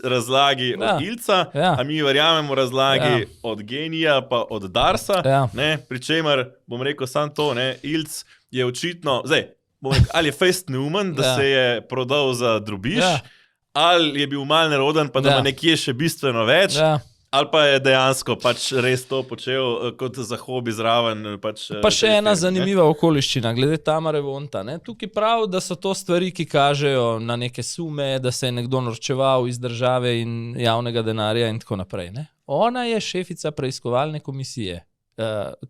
razlagi od Ilca, a mi verjamemo razlagi od Genija pa od Darsa, pri čemer, bom rekel samo to, Ilc je očitno, ali je fejst neumen, da se je prodal za drobiž, ali je bil mal neroden, pa da ima nekje še bistveno več, ali pa je dejansko res to počel kot za hobi zraven. Pa še ena zanimiva okoliščina, glede Tamare Vonta. Tukaj prav, da so to stvari, ki kažejo na neke sume, da se je nekdo norčeval iz države in javnega denarja in tako naprej. Ona je šefica preiskovalne komisije.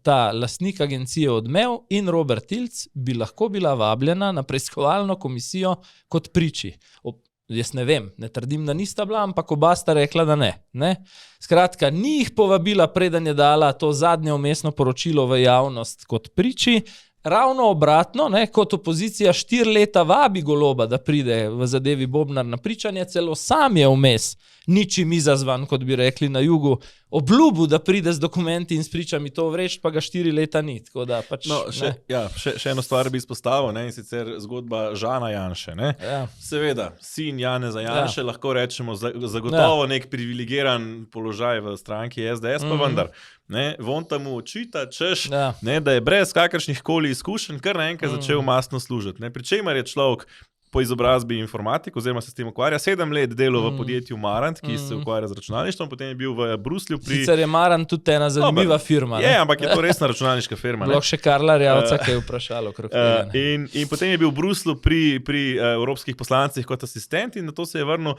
Ta lastnik agencije Odmev in Robert Ilc bi lahko bila vabljena na preiskovalno komisijo kot priči. Jaz ne vem, ne trdim, da nista bila, ampak oba sta rekla, da ne. Skratka, ni jih povabila, preden je dala to zadnje vmesno poročilo v javnost kot priči. Ravno obratno, kot opozicija 4 leta vabi Goloba, da pride v zadevi Bobnar na pričanje, celo sam je vmes, ničim izazvan, kot bi rekli na jugu, obljubil, da pride z dokumenti in s pričami to vreč, pa ga 4 leta ni. Še eno stvar bi izpostavil, in sicer zgodba Žana Janše. Seveda, sin Janeza Janše, lahko rečemo zagotovo nek privilegiran položaj v stranki SDS, pa vendar. Vonta mu očita, češ, da je brez kakršnih koli izkušenj kar naenkrat začel masno služiti. Pri čemer je človek po izobrazbi informatik, oziroma se s tem ukvarja, 7 let delal v podjetju Marant, ki se ukvarja z računalništvom, potem je bil v Bruslju pri... Sicer je Marant tudi ena zanimiva firma. Je, ampak je to resna računalniška firma. Blok še Karla Rjavca, ki je vprašalo okrog tega. In potem je bil v Bruslu pri evropskih poslancih kot asistent in na to se je vrnil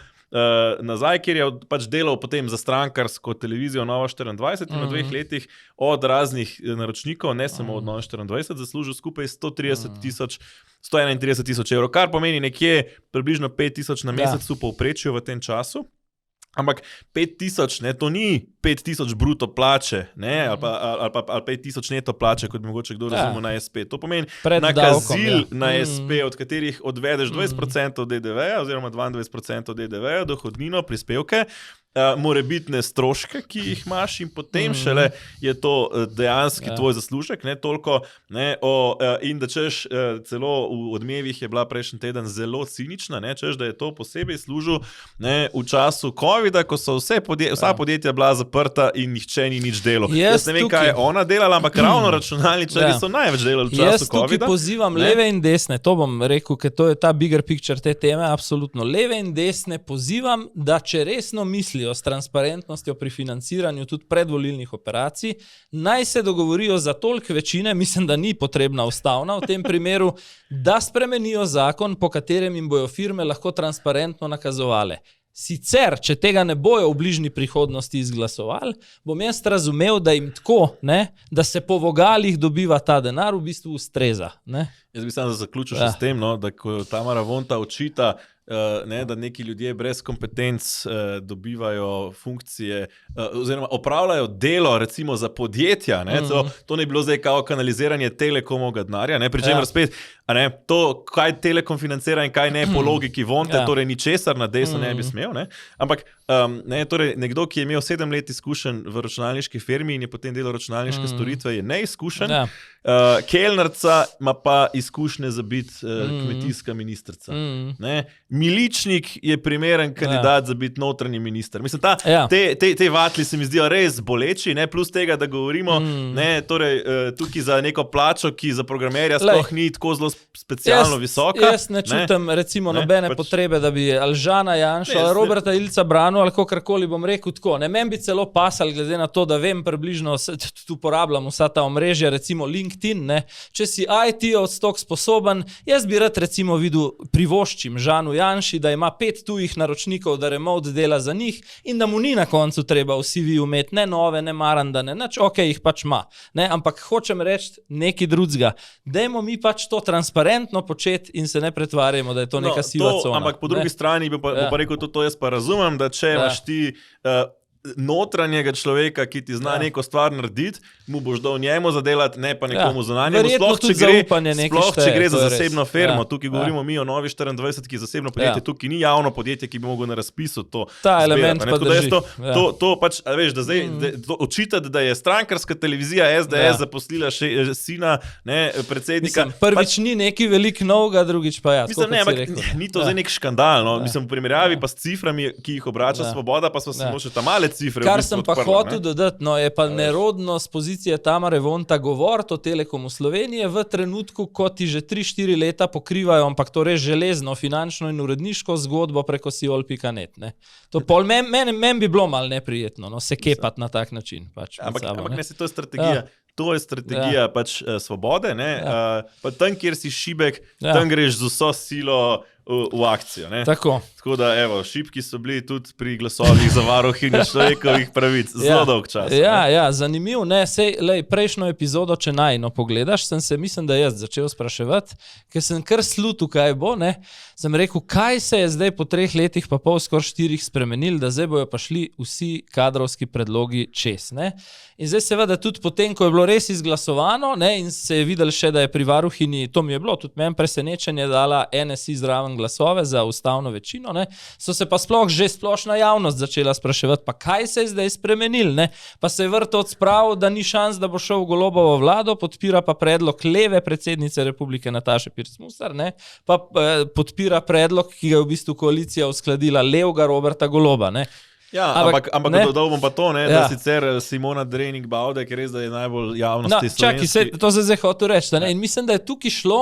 nazaj, kjer je delal potem za strankarsko televizijo Nova 24 in v 2 letih od raznih naročnikov, ne samo od Nova 24, zaslužil skupaj 131 tisoč evrov, kar pomeni nekje približno 5 tisoč na mesec v povprečju v tem času. Ampak 5 tisoč, to ni 5 tisoč bruto plače, ali pa 5 tisoč neto plače, kot bi mogoče kdo razumel na SP. To pomeni nakazil na SP, od katerih odvedeš 20% DDV-ja oziroma 22% DDV-ja, dohodnino, prispevke, morebitne stroške, ki jih imaš in potem šele je to dejanski tvoj zaslužek, ne toliko, ne, in da češ, celo v Odmevih je bila prejšnji teden zelo cinična, ne, češ, da je to posebej služil, ne, v času covida, ko so vsa podjetja bila zaprta in nihče ni nič delal. Jaz ne vem, kaj je ona delala, ampak ravno računalničarji so največ delali v času covida. Jaz tukaj pozivam leve in desne, to bom rekel, ker to je ta bigger picture te teme, absolutno. Leve in desne pozivam, da če resno mislijo s transparentnostjo pri financiranju tudi predvolilnih operacij, naj se dogovorijo za toliko večine, mislim, da ni potrebna ustavna v tem primeru, da spremenijo zakon, po katerem jim bojo firme lahko transparentno nakazovale. Sicer, če tega ne bojo v bližnji prihodnosti izglasovali, bom jaz razumel, da jim tako, ne, da se po vogalih dobiva ta denar, v bistvu ustreza. Ne? Jaz bi samo zaključil še s tem, no, da ko Tamara Vonta očita, ne, da neki ljudje brez kompetenc dobivajo funkcije oziroma opravljajo delo recimo za podjetja, ne, to ne bi bilo zdaj kao kanaliziranje Telekomovega denarja, ne, pri čemer spet, ne, to, kaj Telekom financira in kaj ne po logiki Vonte, torej ničesar na desno ne bi smel, ne, ampak ne, torej nekdo, ki je imel 7 let izkušenj v računalniški firmi in je potem delal računalniške storitve, je neizkušen. Kelnerca ima pa izkušnje za biti kmetijska ministrica. Ne. Miličnik je primeren kandidat za biti notranji minister. Mislim, te vatli se mi zdijo res boleči, ne, plus tega, da govorimo, ne, torej tukaj za neko plačo, ki za programerja sploh ni tako zelo specialno visoka. Jaz ne čutim recimo nobene potrebe, da bi Alžana Janša, Roberta Ilca Branu ali kakorkoli bom rekel tako. Ne, meni bi celo pasal, glede na to, da vem približno, tu uporabljam vsa ta omrežja, recimo LinkedIn, ne, če si IT-ovstok sposoben, jaz bi rad recimo videl privoščim Žanu Janši, da ima 5 tujih naročnikov, da remote dela za njih in da mu ni na koncu treba v CV umeti ne nove, ne marandane, nič, jih pač ima. Ne, ampak hočem reči nekaj drugega. Dajmo mi pač to transparentno početi in se ne pretvarjamo, da je to neka siva cona. Ampak po drugi strani bi pa rekel, to jaz pa razumem, da če imaš ti notranjega človeka, ki ti zna neko stvar narediti, mu boš dal njemu zadelati, ne pa nekomu zunanjemu. Sploh, če gre za zasebno firmo. Tukaj govorimo mi o Novi 24, ki je zasebno podjetje, tukaj ni javno podjetje, ki bi mogel na razpisu to ta element pa drži. To pač, veš, da zdaj očitati, da je strankarska televizija SDS zaposlila sina, ne, predsednika. Prvič ni neki velik novega, drugič pa mislim, ne, ampak ni to zdaj nek škandal, no. Mislim, v primerjavi pa s ciframi, ki jih obrača Svoboda, pa so samo še ta male cifre. Kar sem pa hotel dodati, no, je pa nerodno z pozicije Tamare Vonta govoriti o Telekomu Slovenije v trenutku, ko ti že 3-4 leta pokrivajo, ampak to res železno, finančno in uredniško zgodbo preko siol.net. To pol meni bi bilo malo neprijetno, no, se kepati na tak način. Pač, ampak ne, to je strategija. To je strategija pač Svobode, ne? Pa tam, kjer si šibek, tam greš z vso silo v akcijo. Ne? Tako da, evo, šibki so bili tudi pri glasovih za varuhinjo človekovih pravic. Zelo dolg čas. Zanimiv, ne, sej, lej, prejšnjo epizodo, če najno pogledaš, mislim, da jaz začel spraševati, ker sem kar slutil, kaj bo, ne, sem rekel, kaj se je zdaj po 3 letih pa pol, skoraj 4 spremenili, da zdaj bojo pa šli vsi kadrovski predlogi čez, ne. In zdaj seveda tudi potem, ko je bilo res izglasovano, ne, in se je videl še, da je pri varuhinji, to mi je bilo tudi meni presenečenje, dala NSI zraven glasove za ustavno večino, ne, so se pa sploh že splošna javnost začela spraševati, pa kaj se je zdaj spremenil, ne, pa se je Vrtovec spravil, da ni šans, da bo šel v Golobovo vlado, podpira pa predlog leve predsednice Republike Nataše Pirc Musar, ne, pa podpira predlog, ki ga je v bistvu koalicija uskladila levega Roberta Goloba, ne. Ja, ampak dodal bom pa to, ne, da sicer Simona Drenik-Baude, ki res da je najbolj javnosti slovenski. Čakaj, to se zdaj hotel reči, ne, in mislim, da je tukaj šlo,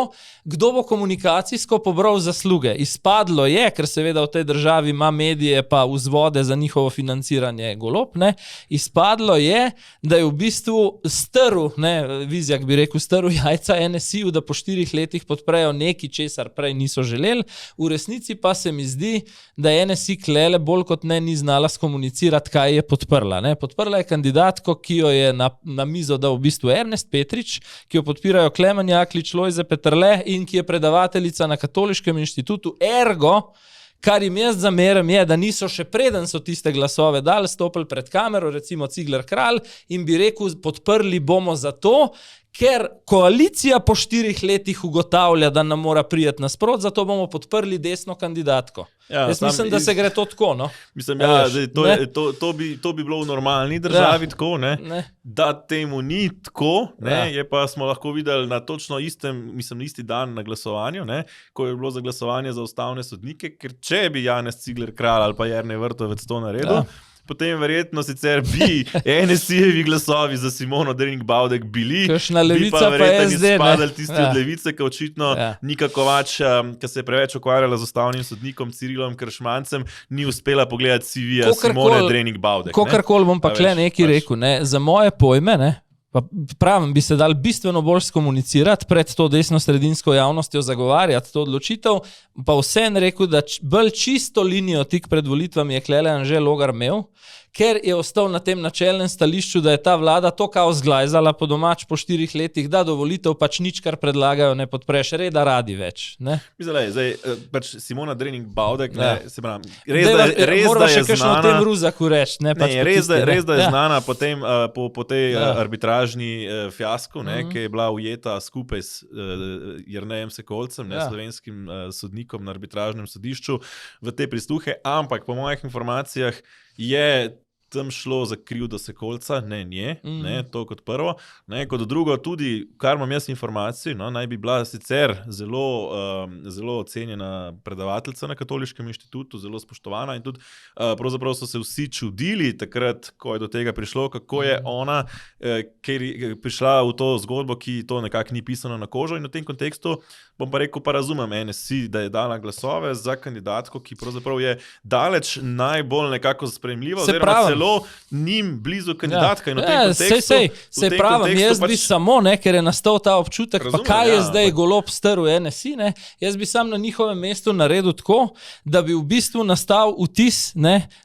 kdo bo komunikacijsko pobral zasluge. Izpadlo je, ker seveda v tej državi ima medije pa vzvode za njihovo financiranje Golob, ne, izpadlo je, da je v bistvu strl, ne, Vizjak bi rekel, strl jajca NSI-ju, da po 4 letih podprejo neki, česar prej niso želeli, v resnici pa se mi zdi, da je NSI klele bolj kot ne ni znala komunicirati, kaj je podprla. Ne? Podprla je kandidatko, ki jo je na mizo dal v bistvu Ernest Petrič, ki jo podpirajo Klemen Jaklič, Lojze Peterle in ki je predavateljica na Katoliškem inštitutu. Ergo, kar jim jaz zamerim je, da niso še preden so tiste glasove dali, stopili pred kamero, recimo Cigler Kralj, in bi rekel, podprli bomo zato, ker koalicija po 4 letih ugotavlja, da nam mora priti nasprot, zato bomo podprli desno kandidatko. Jaz mislim, da se gre to tako, no. Mislim, to bi bilo v normalni državi tako, ne? Da temu ni tako, ne? Je pa smo lahko videli na točno isti dan na glasovanju, ne? Ko je bilo za glasovanje za ustavne sodnike, ker če bi Janez Cigler Kralj ali pa Jernej Vrtovec to naredil, potem verjetno sicer bi NSI-jevi glasovi za Simono Drening-Baudek bili, bi pa verjetno izpadali tisti od levice, ki očitno Nika Kovač, ki se je preveč ukvarjala z ustavnim sodnikom Cirilom Kršmancem, ni uspela pogledati CV-ja Simone Drening-Baudek. Kokarkoli bom pa kle nekaj rekel, ne, za moje pojme, ne, pa pravim, bi se dal bistveno bolj skomunicirati, pred to desno-sredinsko javnostjo zagovarjati to odločitev, pa vsem rekel, da bolj čisto linijo tik pred volitvami je klele Anže Logar imel, ker je ostal na tem načelnem stališču, da je ta vlada to kao zglajzala po domač po 4 letih, da do volitev pač nič, kar predlagajo, ne podpreš, reda radi več. Ne? Zdaj, pač Simona Drening-Baudek, se pravi, moramo še kakšno o tem Ruzaku reči. Res da je znana potem po tej arbitražni fiasku, ki je bila ujeta skupaj s Jernejem Sekolcem, slovenskim sodnikom na arbitražnem sodišču v te prisluhe, ampak po mojih informacijah je tam šlo za krivdo Sekolca, ne nje, to kot prvo. Kot drugo, tudi, kar imam jaz informacij, naj bi bila sicer zelo ocenjena predavateljica na Katoliškem inštitutu, zelo spoštovana in tudi pravzaprav so se vsi čudili takrat, ko je do tega prišlo, kako je ona, ker je prišla v to zgodbo, ki to nekako ni pisano na kožo in v tem kontekstu bom pa rekel, pa razumem NSI, da je dala glasove za kandidatko, ki pravzaprav je daleč najbolj nekako sprejemljiva, oziroma celo njim blizu kandidatka. In v tem kontekstu... Se pravim, jaz bi samo, ker je nastal ta občutek, pa kaj je zdaj Golob strl NSI, jaz bi sam na njihovem mestu naredil tako, da bi v bistvu nastal vtis,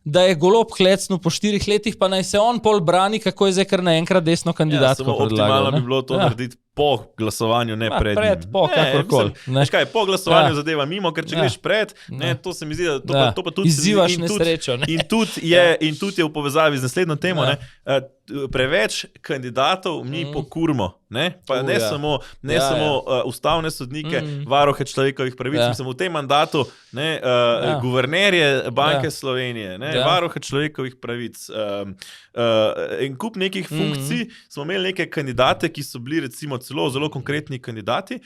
da je Golob klecnil po 4 letih, pa naj se on pol brani, kako je zdaj kar naenkrat desno kandidatko predlagal. Optimalno bi bilo to narediti po glasovanju, ne pred njim. Kakorkoli. Po glasovanju zadeva mimo, ker če greš pred, to se mi zdi, da to pa tudi... Izzivaš nesrečo. In tudi je v povezavi z naslednjo temo, preveč kandidatov mi pokurmo, pa ne samo ustavne sodnike, varuhe človekovih pravic, mislim v tem mandatu, guvernerje Banke Slovenije, varuhe človekovih pravic, en kup nekih funkcij, smo imeli neke kandidate, ki so bili recimo zelo konkretni kandidati,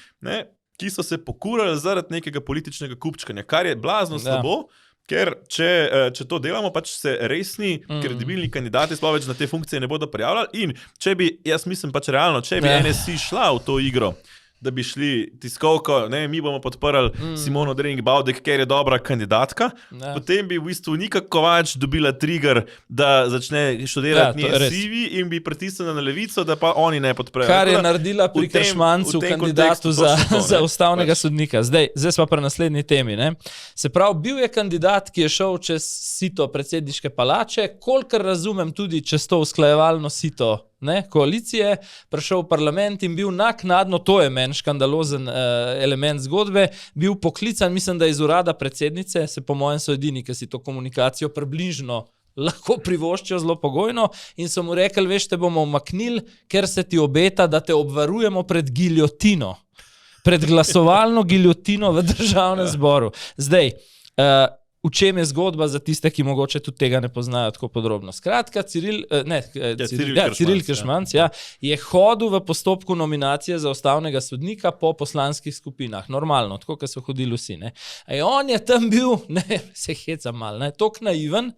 ki so se pokurali zaradi nekega političnega kupčkanja, kar je blazno slabo, ker če to delamo, pač se resni, kredibilni kandidati sploh več na te funkcije ne bodo prijavljali in če bi, jaz mislim pač realno, če bi NSI šla v to igro, da bi šli tiskovko, mi bomo podprli Simono Drening-Baudek, ker je dobra kandidatka, potem bi v bistvu Nika Kovač dobila trigger, da začne študirati njen CV in bi pritisnila na levico, da pa oni ne podprejo. Kar je naredila pri Kršmancu, kandidatu za ustavnega sodnika. Zdaj pa pri naslednji temi. Se pravi, bil je kandidat, ki je šel čez sito predsedniške palače, kolikor razumem tudi čez to usklajevalno sito koalicije, prišel v parlament in bil naknadno, to je meni škandalozen element zgodbe, bil poklican, mislim, da iz urada predsednice, se po mojem so edini, ki si to komunikacijo približno lahko privoščijo zelo pogojno in so mu rekli, veš, te bomo umaknili, ker se ti obeta, da te obvarujemo pred giljotino, pred glasovalno giljotino v državnem zboru. Zdaj, v čem je zgodba za tiste, ki mogoče tudi tega ne poznajo tako podrobno. Skratka, Ciril Kršmanc je hodil v postopku nominacije za ustavnega sodnika po poslanskih skupinah. Normalno, tako, kot so hodili vsi. On je tam bil, se heca malo, toliko naiven,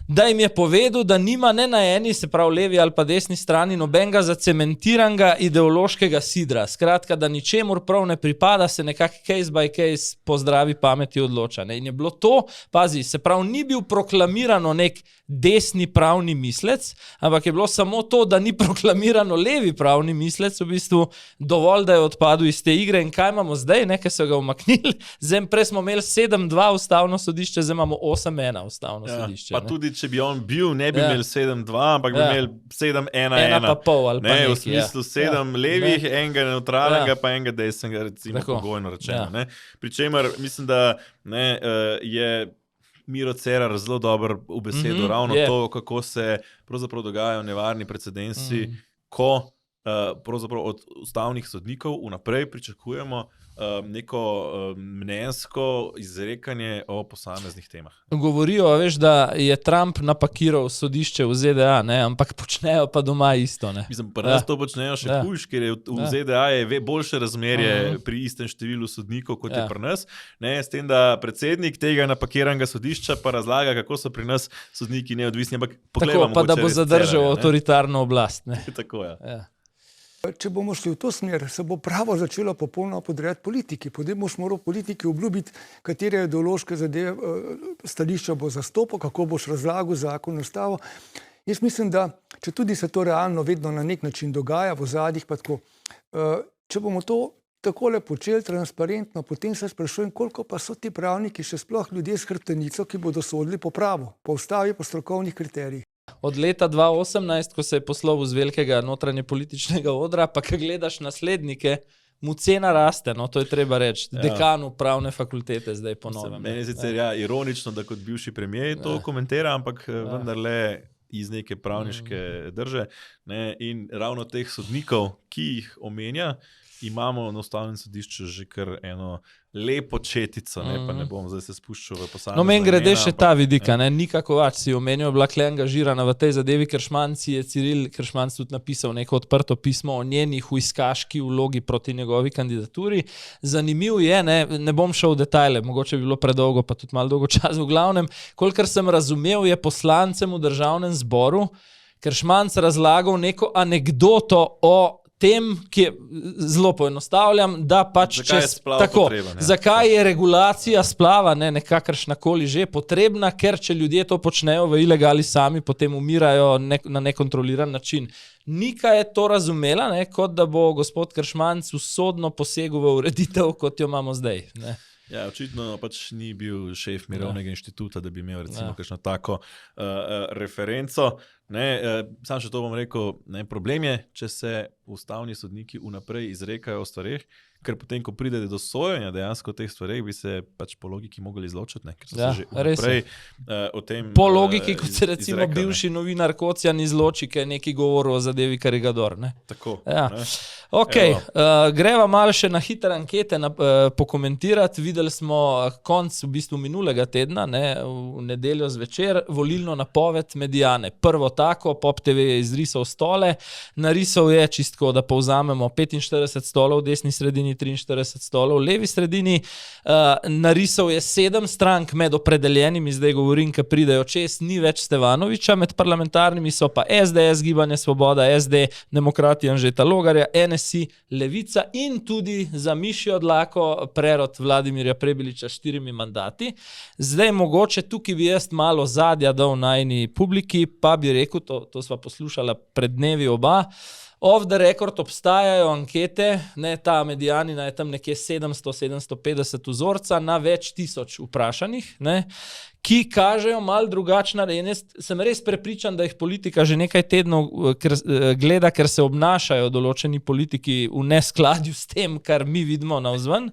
da jim je povedal, da nima ne na eni, se pravi levi ali pa desni strani, nobenega zacementiranega ideološkega sidra. Skratka, da ničemur prav ne pripada, se nekako case by case po zdravi pameti odloča. In je bilo to, pazi, se pravi, ni bil proklamirano nek desni pravni mislec, ampak je bilo samo to, da ni proklamirano levi pravni mislec, v bistvu dovolj, da je odpadel iz te igre. In kaj imamo zdaj, ker so ga umaknili? Zdaj prej smo imeli 7-2 ustavno sodišče, zdaj imamo 8-1 ustavno sodišče. Pa tudi, če bi on bil, ne bi imeli 7-2, ampak bi imeli 7-1-1. 1,5 ali pa nekaj. V smislu 7 levih, enega neutralnega, pa enega desnega, recimo pogojno rečeno. Pričemer, mislim, da je Miro Cerar zelo dober v besedo, ravno to, kako se pravzaprav dogajajo nevarni precedensi, ko pravzaprav od ustavnih sodnikov vnaprej pričakujemo neko mnenjsko izrekanje o posameznih temah. Govorijo, veš, da je Trump napakiral sodišče v ZDA, ne? Ampak počnejo pa doma isto. Ne? Mislim, pa nas to počnejo še hujš, ker je v ZDA je boljše razmerje pri istem številu sodnikov, kot je pri nas. Ne? S tem, da predsednik tega napakiranega sodišča pa razlaga, kako so pri nas sodniki neodvisni. Ampak tako, pa da bo zadržal avtoritarno oblast. Ne? Tako, ja. Če bomo šli v to smer, se bo pravo začelo popolnoma podrejati politiki. Potem boš moral politiki obljubiti, katere ideološke stališča bo zastopal, kako boš razlagal zakon, ustavo. Jaz mislim, da če tudi se to realno vedno na nek način dogaja v zadnjih, pa tako, če bomo to takole počeli transparentno, potem se sprašujem, koliko pa so ti pravniki še sploh ljudje s hrbtenico, ki bodo sodili po pravu, po ustavi, po strokovnih kriterijih. Od leta 2018, ko se je poslovil z velikega notranje političnega odra, pa ko gledaš naslednike, mu cena raste, no, to je treba reči. Dekanu pravne fakultete zdaj ponovno. Meni je sicer ironično, da kot bivši premier to komentira, ampak vendarle iz neke pravniške drže. Ne, in ravno teh sodnikov, ki jih omenja, imamo na ustavnem sodišču že kar eno lepo četico, pa ne bom zdaj se spuščal v posamezna imena. No, meni grede še ta vidika, Nikako Vač si omenil, bila kle angažirana v tej zadevi, Keršmanc je Ciril Keršmanc tudi napisal neko odprto pismo o njeni hujskaški vlogi proti njegovi kandidaturi. Zanimiv je, ne bom šel v detajle, mogoče bi bilo predolgo, pa tudi malo dolgo čas v glavnem, kolikor sem razumel, je poslancem v državnem zboru Keršmanc razlagal neko anekdoto o tem, ki je zelo poenostavljam, da pač zakaj je regulacija splava, nekakršnakoli že potrebna, ker če ljudje to počnejo v ilegali sami, potem umirajo na nekontroliran način. Nika je to razumela, kot da bo gospod Keršmanc usodno posegel v ureditev, kot jo imamo zdaj. Ne? Ja, očitno pač ni bil šef Mirovnega inštituta, da bi imel recimo kakšno tako referenco. Sam še to bom rekel, problem je, če se ustavni sodniki vnaprej izrekajo o stvareh, ker potem, ko pride do sojenja dejansko teh stvareh, bi se pač po logiki mogli izločiti, ker so se že vnaprej o tem po logiki, kot se recimo bivši novinar Kocjan izloči, ker je neki govoril o zadevi Karigador. Tako. Greva malo še na hitre ankete pokomentirati. Videli smo konc v bistvu minulega tedna, v nedeljo zvečer, volilno napoved Mediane. Prvo tako, Pop TV je izrisal stole, narisal je čistko, da povzamemo 45 stolov v desni sredini, 43 stolov v levi sredini, narisal je 7 strank med opredeljenimi, zdaj govorim, ki pridejo čez, ni več Stevanoviča, med parlamentarnimi so pa SDS, Gibanje Svoboda, SD, Demokrati Anžeta Logarja, NSI, Levica in tudi za mišjo dlako prerod Vladimirja Prebiliča 4 mandati. Zdaj mogoče tukaj bi jaz malo zadja dal najni publiki, pa bi rekel, to sva poslušala pred dnevi oba, off the record obstajajo ankete, ta Medianina je tam nekje 700-750 vzorca na več tisoč vprašanih, ki kažejo malo drugačna, in jaz sem res prepričan, da jih politika že nekaj tednov gleda, ker se obnašajo določeni politiki v neskladju s tem, kar mi vidimo navzven.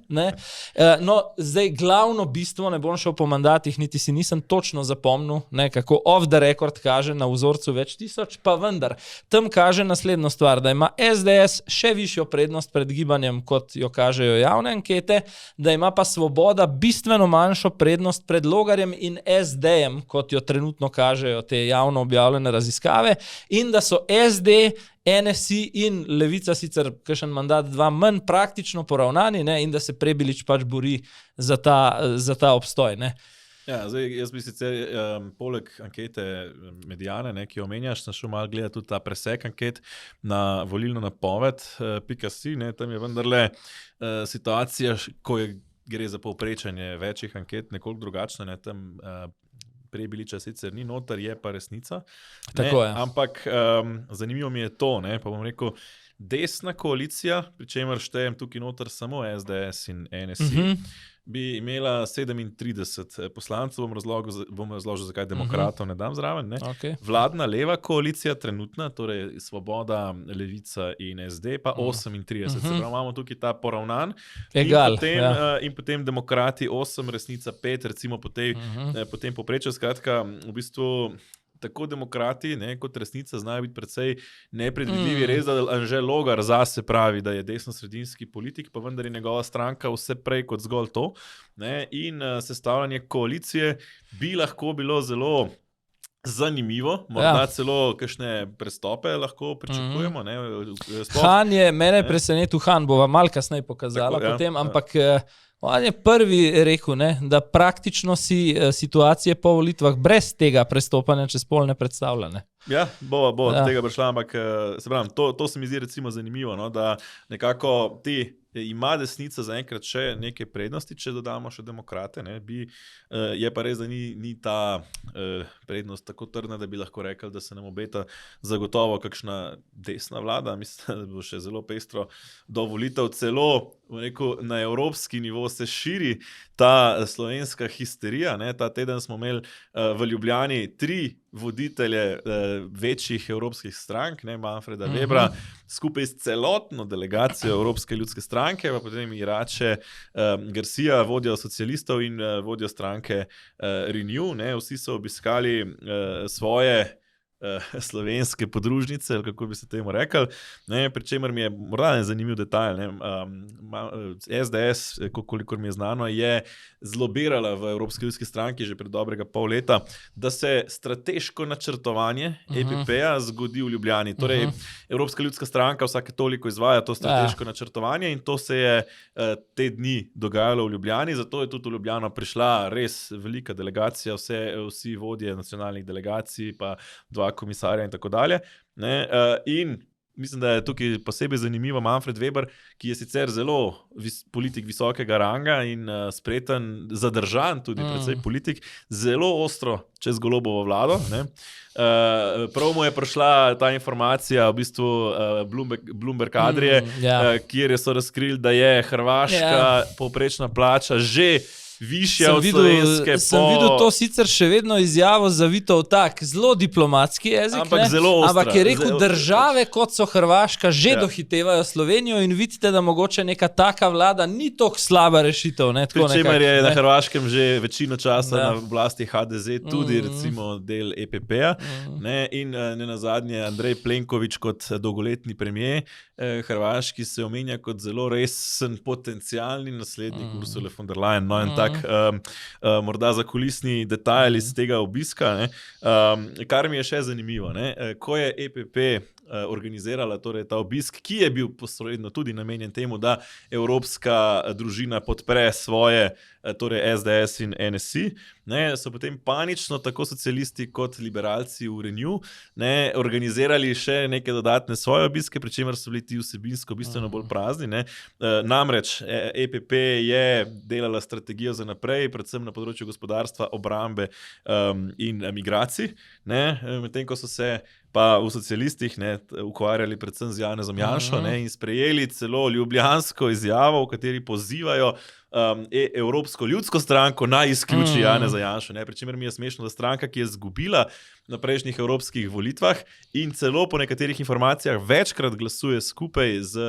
No, zdaj glavno bistvo, ne bom šel po mandatih, niti si nisem točno zapomnil, kako off the record kaže na vzorcu več tisoč, pa vendar, tam kaže naslednjo stvar, da ima SDS še višjo prednost pred gibanjem, kot jo kažejo javne ankete, da ima pa Svoboda bistveno manjšo prednost pred Logarjem in SD-jem, kot jo trenutno kažejo te javno objavljene raziskave, in da so SD, NSI in Levica sicer kakšen mandat 2 manj praktično poravnani, in da se Prebilič pač bori za ta obstoj. Ja, zdaj, jaz bi sicer poleg ankete Mediane, ki jo omenjaš, sem šel malo gledati tudi ta presek anket na volilno napoved .si, tam je vendarle situacija, ko gre za povprečanje večjih anket, nekoliko drugačna, tam Prebiliča sicer ni noter, je pa resnica. Ampak zanimivo mi je to, pa bom rekel, desna koalicija, pri čemer štejem tukaj noter samo SDS in NSI, bi imela 37 poslancev, bom razložil, zakaj demokratov ne dam zraven. Vladna leva koalicija trenutna, torej Svoboda, Levica in SD, pa 38. Se pravi, imamo tukaj ta poravnan. In potem demokrati 8, resnica 5, recimo po tem povprečju. Skratka, v bistvu tako demokrati, ne, kot resnica znajo biti precej nepredvidljivi. Res, da Anže Logar zase pravi, da je desno-sredinski politik, pa vendar je njegova stranka vse prej kot zgolj to. Ne, in sestavljanje koalicije bi lahko bilo zelo zanimivo, morda celo kakšne prestope lahko pričakujemo. Han je, mene je presenetil Han, bova malo kasneje pokazala tako, potem, ampak on je prvi rekel, ne, da praktično si situacije po volitvah brez tega prestopanja čez pol ne predstavlja. Ne. Ja, bo tega prišla, ampak se pravim, to se mi zdi recimo zanimivo, no, da nekako ima desnica zaenkrat še neke prednosti, če dodamo še demokrate. Ne, je pa res, da ni ta prednost tako trdna, da bi lahko rekli, da se nam obeta zagotovo kakšna desna vlada. Mislim, da bo še zelo pestro do volitev. Celo na evropski nivo se širi ta slovenska histerija. Ne. Ta teden smo imeli v Ljubljani 3 voditelje večjih evropskih strank, ne, Manfreda Webra, skupaj s celotno delegacijo Evropske ljudske stranke, pa potem Irače Garcia, vodjo socialistov in vodjo stranke Renew. Ne. Vsi so obiskali svoje slovenske podružnice, ali kako bi se temu rekli, pri čemer mi je morda zanimiv detajl. SDS, kolikor mi je znano, je zlobirala v Evropski ljudski stranki že pred dobrega pol leta, da se strateško načrtovanje EPP-ja zgodi v Ljubljani. Torej, Evropska ljudska stranka vsake toliko izvaja to strateško načrtovanje in to se je te dni dogajalo v Ljubljani, zato je tudi v Ljubljano prišla res velika delegacija, vsi vodje nacionalnih delegacij, pa 2 komisarja in tako dalje. In mislim, da je tukaj posebej zanimivo Manfred Weber, ki je sicer zelo politik visokega ranga in spreten, zadržan tudi precej politik, zelo ostro čez Golobovo vlado. Ne. Prav mu je prišla ta informacija, v bistvu Bloomberg Adrije, kjer so razkrili, da je hrvaška povprečna plača že višja od slovenske. Sem videl to sicer še vedno izjavo zavito v tak zelo diplomatski jezik, ampak zelo ostra. Ampak je rekel, države kot so Hrvaška že dohitevajo Slovenijo in vidite, da mogoče neka taka vlada ni toliko slaba rešitev. Pri čemer je na Hrvaškem že večino časa na oblasti HDZ, tudi recimo del EPP-ja. In nenazadnje Andrej Plenković kot dolgoletni premier hrvaški se omenja kot zelo resen potencialni naslednik Ursule von der Leyen. No, in morda zakulisni detajl iz tega obiska, ne. Kar mi je še zanimivo, ne. Ko je EPP organizirala torej ta obisk, ki je bil posredno tudi namenjen temu, da evropska družina podpre svoje, torej SDS in NSI, ne, so potem panično tako socialisti kot liberalci v Renew organizirali še neke dodatne svoje obiske, pri čemer so bili ti vsebinsko bistveno bolj prazni. Ne. Namreč EPP je delala strategijo za naprej, predvsem na področju gospodarstva, obrambe in migracij, medtem ko so se pa v socialistih ukvarjali predvsem z Janezom Janšo in sprejeli celo ljubljansko izjavo, v kateri pozivajo Evropsko ljudsko stranko naj izključi Janeza Janšo. Pri čemer mi je smešno, da stranka, ki je izgubila na prejšnjih evropskih volitvah in celo po nekaterih informacijah večkrat glasuje skupaj z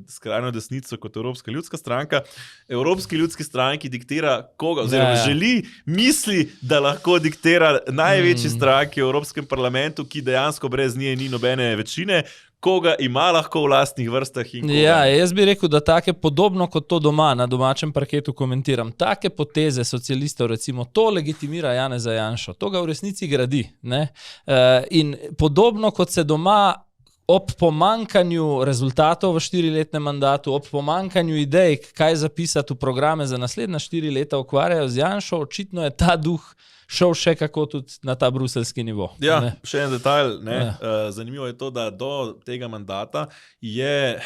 skrajno desnico kot Evropska ljudska stranka, Evropski ljudski stranki diktira koga, oziroma misli, da lahko diktira največji stranki v Evropskem parlamentu, ki dejansko brez nje ni nobene večine, koga ima lahko v lastnih vrstah in koga. Ja, jaz bi rekel, da take podobno kot to doma, na domačem parketu komentiram, take poteze socialistov, recimo, to legitimira Janeza Janšo, to ga v resnici gradi. Ne? In podobno kot se doma ob pomankanju rezultatov v 4-letnem mandatu, ob pomankanju idej, kaj zapisati v programe za naslednja 4 leta ukvarjajo z Janšo, očitno je ta duh šel še kako tudi na ta bruselski nivo. Ja, še en detajl. Zanimivo je to, da do tega mandata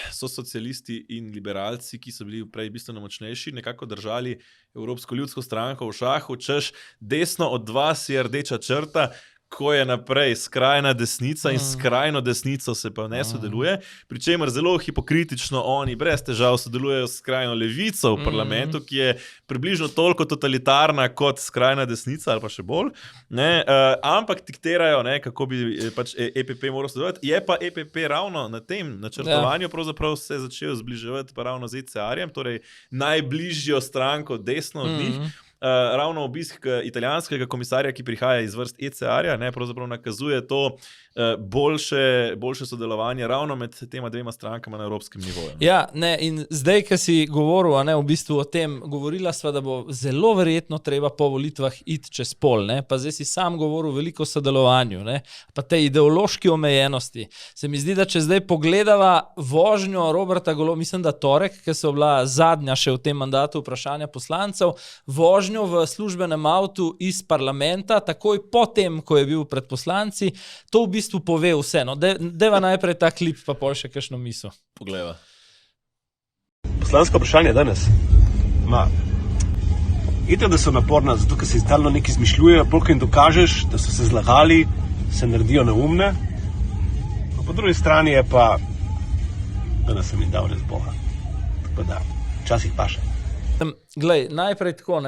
so socialisti in liberalci, ki so bili prej bistveno močnejši, nekako držali Evropsko ljudsko stranko v šahu, češ desno od vas je rdeča črta, ko je naprej skrajna desnica in skrajno desnico se pa ne sodeluje, pri čemer zelo hipokritično oni brez težav sodelujejo s skrajno levico v parlamentu, ki je približno toliko totalitarna kot skrajna desnica ali pa še bolj, ampak diktirajo, kako bi pač EPP moral sodelovati. Je pa EPP ravno na tem načrtovanju pravzaprav se začel zbliževati pa ravno z ECR-jem, torej najbližjo stranko desno od njih. ravno obisk italijanskega komisarja, ki prihaja iz vrst ECR-ja, pravzaprav nakazuje to boljše sodelovanje ravno med tema dvema strankama na evropskem nivoju. Ja, in zdaj, ko si govoril, v bistvu o tem, govorila sva, da bo zelo verjetno treba po volitvah iti čez pol, pa zdaj si sam govoril veliko o sodelovanju, pa te ideološki omejenosti. Se mi zdi, da če zdaj pogledava vožnjo Roberta Goloba, mislim, da torek, ki so bila zadnja še v tem mandatu vprašanja poslancev, vožnjo v službenem avtu iz parlamenta, takoj potem, ko je bil pred poslanci, to v bistvu pove vse. Deva najprej ta klip, pa pol še kakšno misel. Poglejva. Poslansko vprašanje danes? Itak, da so naporna, zato ker se stalno nekaj izmišljujejo, polk jim dokažeš, da so se zlagali, se naredijo neumne. Po drugi strani je pa, danes sem jim dal res Boga. Tako da, včasih paše. Glej, najprej tako,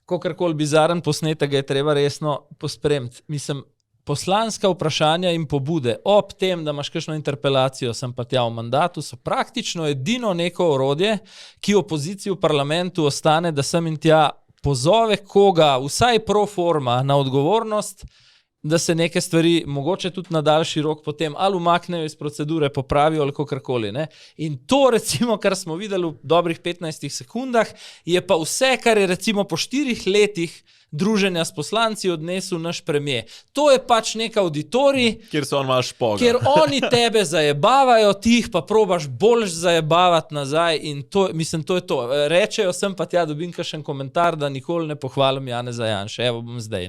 kakorkoli bizaren posnetek je treba resno pospremiti. Mislim, poslanska vprašanja in pobude ob tem, da imaš kakšno interpelacijo sem pa tja v mandatu, so praktično edino neko orodje, ki opoziciji v parlamentu ostane, da sem in tja pozove koga, vsaj pro forma, na odgovornost, da se neke stvari mogoče tudi na daljši rok potem ali umaknejo iz procedure, popravijo ali kakorkoli. In to recimo, kar smo videli v dobrih 15 sekundah, je pa vse, kar je recimo po 4 letih druženja s poslanci odnesel naš premier. To je pač nek auditorij, kjer se on malo špoga. Kjer oni tebe zajebavajo, ti jih pa probaš boljš zajebavati nazaj in to, mislim, to je to. Rečejo sem pa tja, dobim kakšen komentar, da nikoli ne pohvalim Janeza Janše. Evo bom zdaj,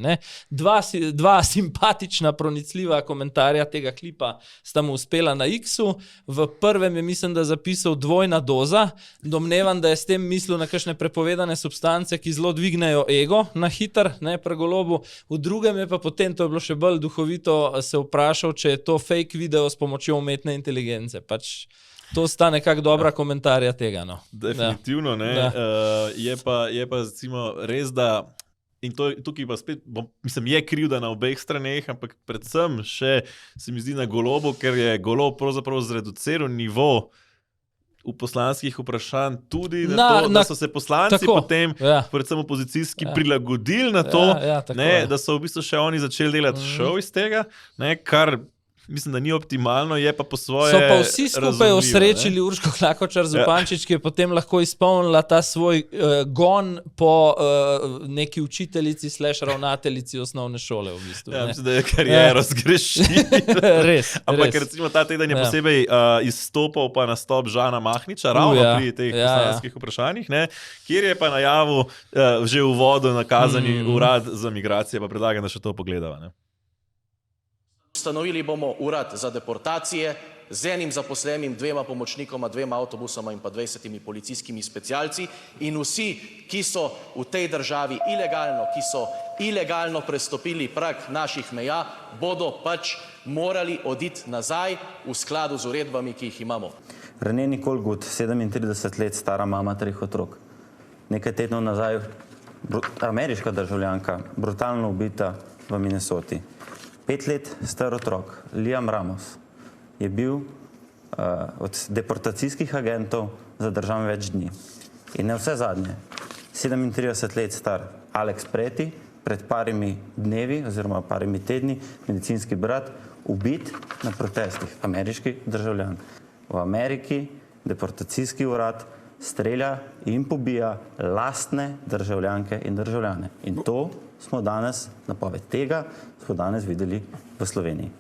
Dva simpatična, pronicljiva komentarja tega klipa sta mu uspela na X-u. V prvem je, mislim, da zapisal dvojna doza. Domnevam, da je s tem mislil na kakšne prepovedane substance, ki zelo dvignejo ego na pri Golobu. V drugem je pa potem, to je bilo še bolj duhovito, se vprašal, če je to fake video s pomočjo umetne inteligence. Pač to sta nekako dobra komentarja tega. Definitivno, je pa recimo res, da in tukaj pa spet, mislim, je krivda na obeh straneh, ampak predvsem še se mi zdi na Golobu, ker je Golob pravzaprav zreduciral nivo v poslanskih vprašanj tudi na to, da so se poslanci potem, predvsem opozicijski, prilagodili na to, da so v bistvu še oni začeli delati šov iz tega, kar mislim, da ni optimalno, je pa po svoje razumljivo. So pa vsi skupaj osrečili Urško Klakočar Zupančič, ki je potem lahko izpolnila ta svoj gon po neki učiteljici / ravnateljici osnovne šole v bistvu. Ja, mislim, da je kariero zgrešila. Res. Ampak recimo ta teden je posebej izstopal pa nastop Žana Mahniča, ravno pri teh poslanskih vprašanjih, kjer je pa najavil že v uvodu nakazani urad za migracije, pa predlagam, da še to pogledava. Ustanovili bomo urad za deportacije z enim zaposlenim, 2 pomočnikoma, 2 avtobusoma in pa 20 policijskimi specialci in vsi, ki so v tej državi ilegalno prestopili prag naših meja, bodo pač morali oditi nazaj v skladu z uredbami, ki jih imamo. René Nicole Gut, 37 let stara mama 3 otrok. Nekaj tednov nazaj ameriška državljanka, brutalno ubita v Minnesoti. 5 let star otrok, Liam Ramos, je bil od deportacijskih agentov zadržan več dni. In ne vse zadnje, 37 let star Alex Preti, pred parimi dnevi oziroma parimi tedni, medicinski brat, ubit na protestih, ameriški državljan. V Ameriki deportacijski urad strelja in pobija lastne državljanke in državljane. In to smo danes, napoved tega, smo danes videli v Sloveniji.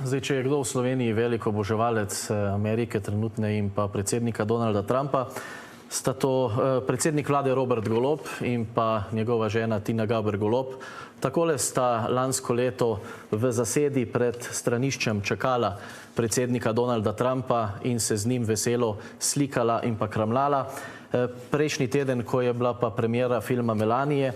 Zdaj, če je kdo v Sloveniji velik oboževalec Amerike trenutne in pa predsednika Donalda Trumpa, sta to predsednik vlade Robert Golob in pa njegova žena Tina Gaber Golob. Takole sta lansko leto v zasedi pred straniščem čakala predsednika Donalda Trumpa in se z njim veselo slikala in pa kramljala. Prejšnji teden, ko je bila pa premiera filma Melanije,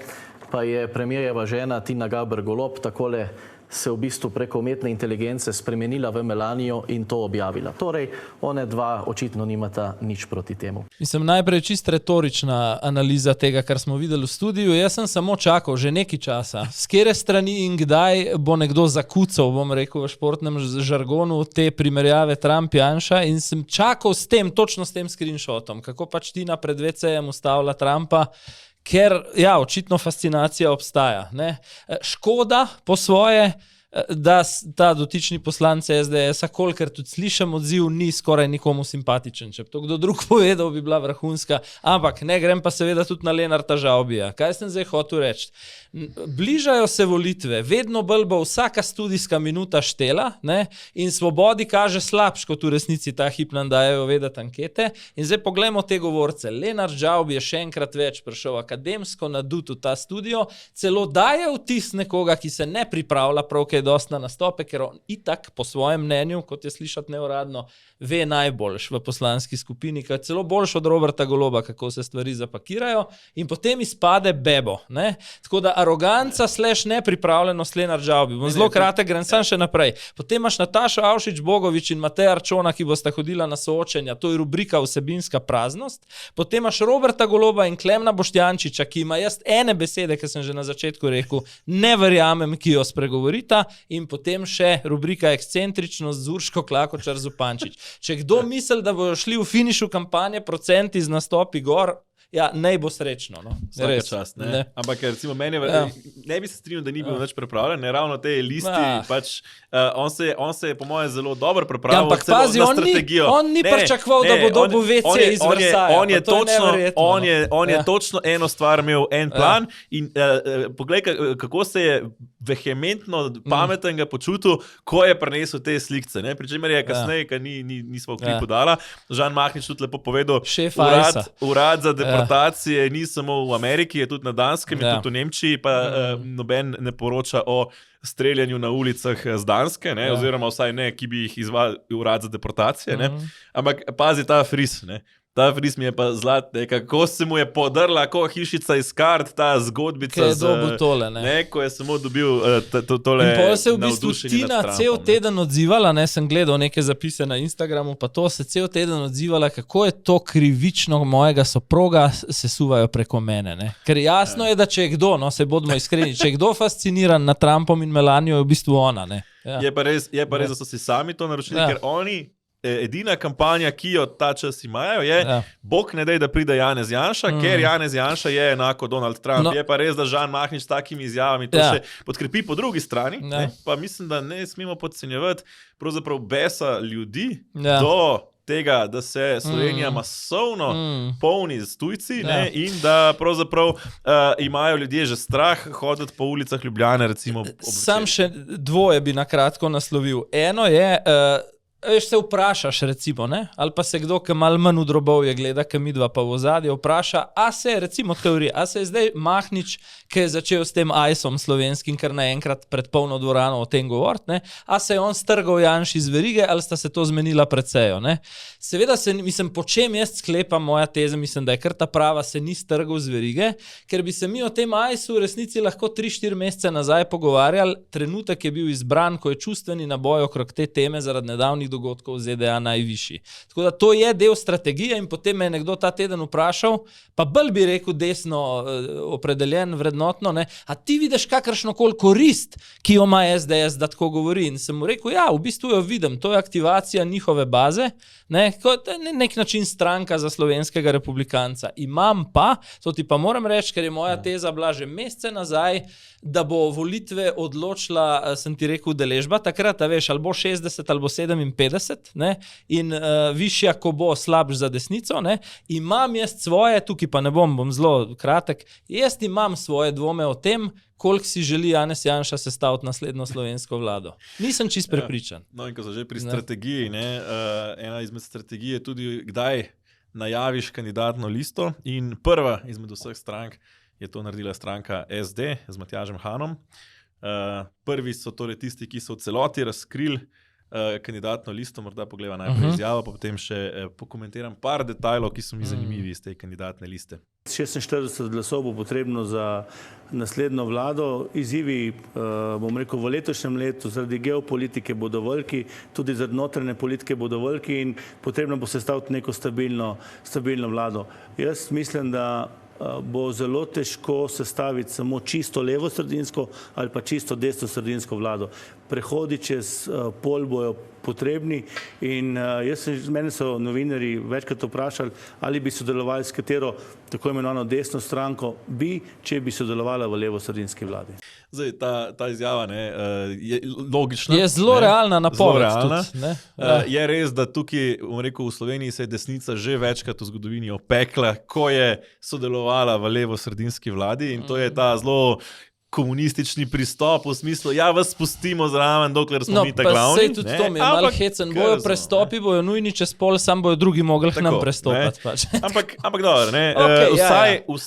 pa je premierjeva žena Tina Gaber Golob takole se v bistvu preko umetne inteligence spremenila v Melanijo in to objavila. Torej, one dva očitno nimata nič proti temu. Mislim, najprej čist retorična analiza tega, kar smo videli v studiu. Jaz sem samo čakal že nekaj časa, s kere strani in kdaj bo nekdo zakucal, bom rekel v športnem žargonu, te primerjave Trump-Janša in sem čakal s tem, točno s tem screenshotom, kako pač Tina pred WC-jem ustavila Trumpa, ker, ja, očitno fascinacija obstaja. Ne? Škoda po svoje, da ta dotični poslanec SDS-a, kolikor tudi slišam odziv, ni skoraj nikomu simpatičen. Če bi to kdo drug povedal, bi bila vrhunska. Ampak ne, grem pa seveda tudi na Lenarta Žavbija. Kaj sem zdaj hotel reči? Bližajo se volitve, vedno bolj bo vsaka studijska minuta štela, ne? In Svobodi kaže slabš, kot v resnici ta hip nam dajo vedeti ankete. In zdaj poglejmo te govorce. Lenart Žavbi je še enkrat več prišel akademsko nadut v ta studio, celo daje vtis nekoga, ki se ne pripravlja prav kaj dosti na nastope, ker on itak po svojem mnenju, kot je slišati neuradno, ve najboljš v poslanski skupini, kaj celo boljš od Roberta Goloba, kako se stvari zapakirajo, in potem izpade bebo. Ne? Tako da aroganca / nepripravljenost Lenart Žavbi. Bom zelo kratek, grem sam še naprej. Potem imaš Natašo Avšič-Bogovič in Mateja Arčona, ki bosta hodila na soočenja, to je rubrika vsebinska praznost. Potem imaš Roberta Goloba in Klemna Boštjančiča, ki ima jaz ene besede, ki sem že na začetku rekel, ne verjamem, ki jo spregovorita, in potem še rubrika ekscentričnost z Urško Klakočar Zupančič. Če kdo misli, da bojo šli v finišu kampanje procenti z nastopi gor, ja, naj bo srečno. No. Vsaka čast, ne? Ampak recimo meni, ne bi se strinjal, da ni bil več pripravljen, ne ravno te listi, pač on se je po mojem zelo dobro pripravil, ampak pazi, na strategijo. On ni pričakoval, da bo dobil WC iz Versaja. On je točno eno stvar imel, en plan in poglej, kako se je vehementno pametnega počutil, ko je prinesel te slikce. Pri čemer je kasneje, ker nismo v klipu dala, Žan Mahnič tudi lepo povedal, urad za deportacije ni samo v Ameriki, je tudi na Danskem, je tudi v Nemčiji, pa noben ne poroča o streljanju na ulicah z Danske, oziroma vsaj ne, ki bi jih izvajal urad za deportacije. Ampak pazi ta fris, ta fris mi je pa zlat, kako se mu je podrla ko hišica iz kart, ta zgodbica ko je samo dobil tole navdušenje nad Trumpom. In potem se v bistvu Tina cel teden odzivala, sem gledal neke zapise na Instagramu, pa to se cel teden odzivala, kako je to krivično mojega soproga sesuvajo preko mene. Ker jasno je, da če je kdo, se bodimo iskreni, če je kdo fasciniran nad Trumpom in Melanijo, je v bistvu ona. Je pa res, da so si sami to naročili, ker oni edina kampanja, ki jo ta čas imajo, je Bog ne daj, da pride Janez Janša, ker Janez Janša je enako Donald Trump. Je pa res, da Žan Mahnič s takimi izjavami to še podkrepi po drugi strani, pa mislim, da ne smemo podcenjevati pravzaprav besa ljudi do tega, da se Slovenija masovno polni z tujci in da pravzaprav imajo ljudje že strah hoditi po ulicah Ljubljane, recimo. Sam še dvoje bi na kratko naslovil. Eno je, veš, se vprašaš recimo, ali pa se kdo, ki malo manj v drobovje gleda, ki midva pa v ozadje, vpraša, a se recimo teorija, a se je zdaj Mahnič, ki je začel s tem ajsom slovenskim, ker naenkrat pred polno dvorano o tem govoriti, a se je on strgal Janši z verige, ali sta se to zmenila pred sejo. Seveda mislim, po čem jaz sklepam moja teza, mislim, da je kar ta prava, se ni strgal z verige, ker bi se mi o tem ajsu v resnici lahko 3-4 mesece nazaj pogovarjali, trenutek je bil izbran, ko je čustveni naboj okrog te teme zaradi nedavnih dogodkov v ZDA najvišji. Tako da to je del strategije in potem me je nekdo ta teden vprašal, pa bolj bi rekel desno opredeljen, vrednotno, a ti vidiš kakršnokoli korist, ki jo ima SDS, da tako govori. In sem mu rekel, ja, v bistvu jo vidim, to je aktivacija njihove baze, kot nek način stranka za slovenskega republikanca. Imam pa, to ti pa moram reči, ker je moja teza bila že mesece nazaj, da bo volitve odločila, sem ti rekel, udeležba, takrat, veš, ali bo 60 ali bo 57, in višja, ko bo slabš za desnico, imam jaz svoje, tukaj pa ne bom zelo kratek, jaz imam svoje dvome o tem, koliko si želi Janez Janša sestaviti naslednjo slovensko vlado. Nisem čist prepričan. No in ko so že pri strategiji, ena izmed strategij je tudi, kdaj najaviš kandidatno listo in prva izmed vseh strank je to naredila stranka SD z Matjažem Hanom. Prvi so torej tisti, ki so v celoti razkrili kandidatno listo, morda pogledam najprej izjavo, pa potem še pokomentiram par detajlov, ki so mi zanimivi iz te kandidatne liste. 46 glasov bo potrebno za naslednjo vlado. Izzivi, bom rekel, v letošnjem letu zaradi geopolitike bodo veliki, tudi zaradi notranje politike bodo veliki in potrebno bo sestaviti neko stabilno vlado. Jaz mislim, da bo zelo težko sestaviti samo čisto levo sredinsko ali pa čisto desno sredinsko vlado. Prehodi čez pol bojo potrebni in mene so novinarji večkrat vprašali, ali bi sodelovali s katero tako imenovano desno stranko, če bi sodelovala v levosredinski vladi. Zdaj, ta izjava je logična. Je zelo realna napoved. Je res, da tukaj, v Sloveniji se je desnica že večkrat v zgodovini opekla, ko je sodelovala v levosredinski vladi in to je ta zelo komunistični pristop v smislu, vas spustimo zraven, dokler smo mi ta glavni. Sej tudi to mi je malo hecen. Bojo prestopi, bojo nujni čez pol, sam bojo drugi mogli k nam prestopati. Ampak dobro,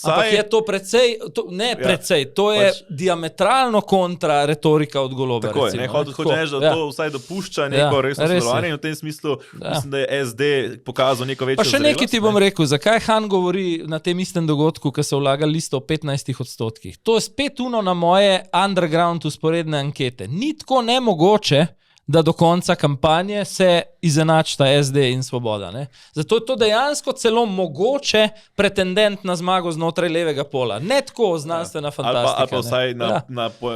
Ampak je to precej, to je diametralno kontra retorika od Goloba. Tako je, hoče reči, da to vsaj dopušča neko resno sodelovanje in v tem smislu mislim, da je SD pokazal neko večjo zrelost. Pa še nekaj ti bom rekel, zakaj Han govori na tem istem dogodku, ko so vlagali listo o 15%. To je spet na moje underground usporedne ankete. Ni tako nemogoče, da do konca kampanje se izenačita SD in Svoboda. Ne? Zato je to dejansko celo mogoče pretendent na zmago znotraj levega pola. Ne tako znanstvena fantastika. Ali pa vsaj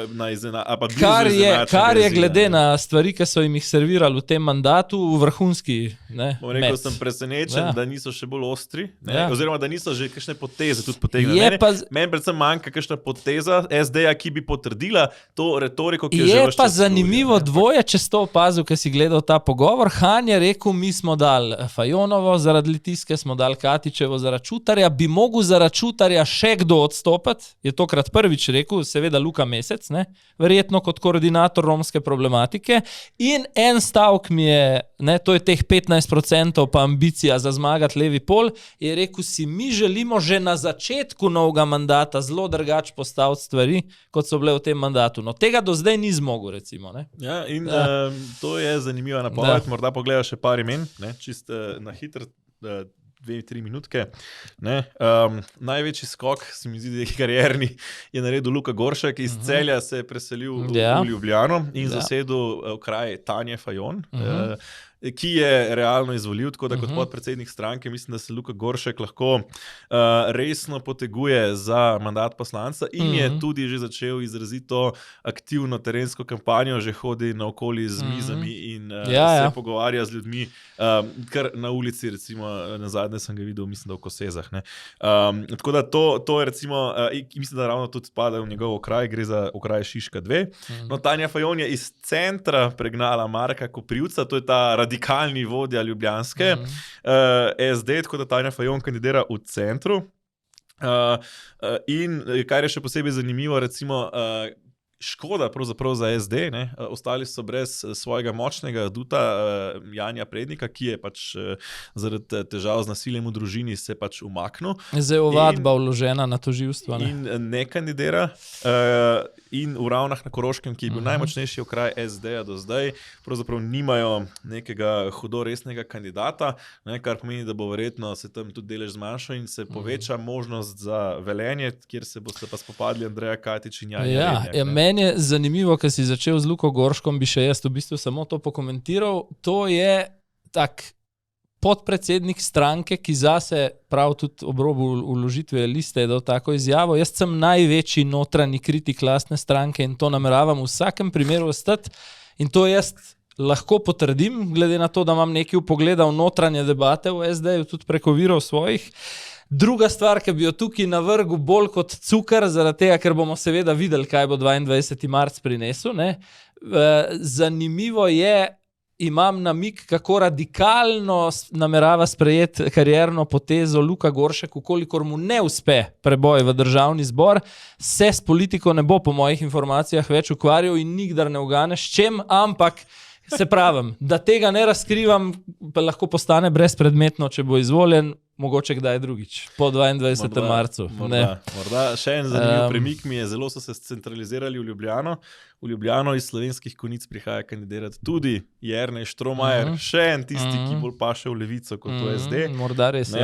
na izenačenje. Kar je glede na stvari, ki so jim jih servirali v tem mandatu, vrhunski met. Rekel sem presenečen, da niso še bolj ostri, oziroma da niso že kakšne poteze tudi potegnili. Meni predvsem manjka kakšna poteza SD-ja, ki bi potrdila to retoriko, ki je pa zanimivo dvoje, če to opazil, ki si gledal ta pogovor. Han je rekel, mi smo dali Fajonovo zaradi Litijske, smo dali Katičevo zaradi Čutarja, bi mogel zaradi Čutarja še kdo odstopati, je tokrat prvič rekel, seveda Luka Mesec, verjetno kot koordinator romske problematike in en stavek mi je, to je teh 15% pa ambicija za zmagati levi pol, je rekel, si mi želimo že na začetku novega mandata zelo drugače postaviti stvari, kot so bile v tem mandatu. No, tega do zdaj ni zmogel, recimo. To je zanimiva napoved, morda pogledaš še par imen, čist na hitro, 2-3 minutke. Največji skok, se mi zdi, karierni, je naredil Luka Goršek, iz Celja se je preselil v Ljubljano in zasedel kraj Tanje Fajon, ki je realno izvolil, tako da kot podpredsednik stranke mislim, da se Luka Goršek lahko resno poteguje za mandat poslanca in je tudi že začel izrazito aktivno terensko kampanjo, že hodi naokoli z mizami in se pogovarja z ljudmi, kar na ulici, recimo, nazadnje sem ga videl, mislim, da v Kosezah. Tako da to je recimo, mislim, da ravno tudi spada v njegov okraj, gre za okraj Šiška 2. No, Tanja Fajon je iz centra pregnala Marka Koprivca, to je ta radikalni vodja ljubljanske SD, tako da Tanja Fajon kandidira v centru. In kar je še posebej zanimivo, recimo, škoda pravzaprav za SD, ostali so brez svojega močnega aduta Janja Prednika, ki je pač zaradi težav z nasiljem v družini se pač umaknil. Zdaj je ovadba vložena na tožilstvo. In ne kandidira. In v Ravnah na Koroškem, ki je bil najmočnejši okraj SD-ja do zdaj, pravzaprav nimajo nekega hudo resnega kandidata, kar pomeni, da bo verjetno se tam tudi delež zmanjšal in se poveča možnost za Velenje, kjer se boste pa spopadli Andreja Katič in Janja Prednjak. Meni je zanimivo, ker si začel z Luko Gorškom, bi še jaz v bistvu samo to pokomentiral. To je tak podpredsednik stranke, ki zase prav tudi ob robu vložitve liste je dal tako izjavo. Jaz sem največji notranji kritik lastne stranke in to nameravam v vsakem primeru ostati. In to jaz lahko potrdim, glede na to, da imam nekaj vpogleda v notranje debate v SD-ju, tudi preko virov svojih. Druga stvar, ki bi jo tukaj navrgel bolj kot cukor, zaradi tega, ker bomo seveda videli, kaj bo 22. marc prinesel. Zanimivo je, imam namig, kako radikalno namerava sprejeti karierno potezo Luka Goršek, kolikor mu ne uspe preboj v državni zbor, se s politiko ne bo po mojih informacijah več ukvarjal in nikdar ne uganeš čem, ampak se pravim, da tega ne razkrivam, pa lahko postane brezpredmetno, če bo izvoljen, mogoče kdaj drugič, po 22. marcu. Morda še en zanimiv premik mi je, zelo so se centralizirali v Ljubljano. V Ljubljano iz Slovenskih Konjic prihaja kandidirati tudi Jernej Štromajer, še en tisti, ki bolj paše v levico kot v SD. Morda res,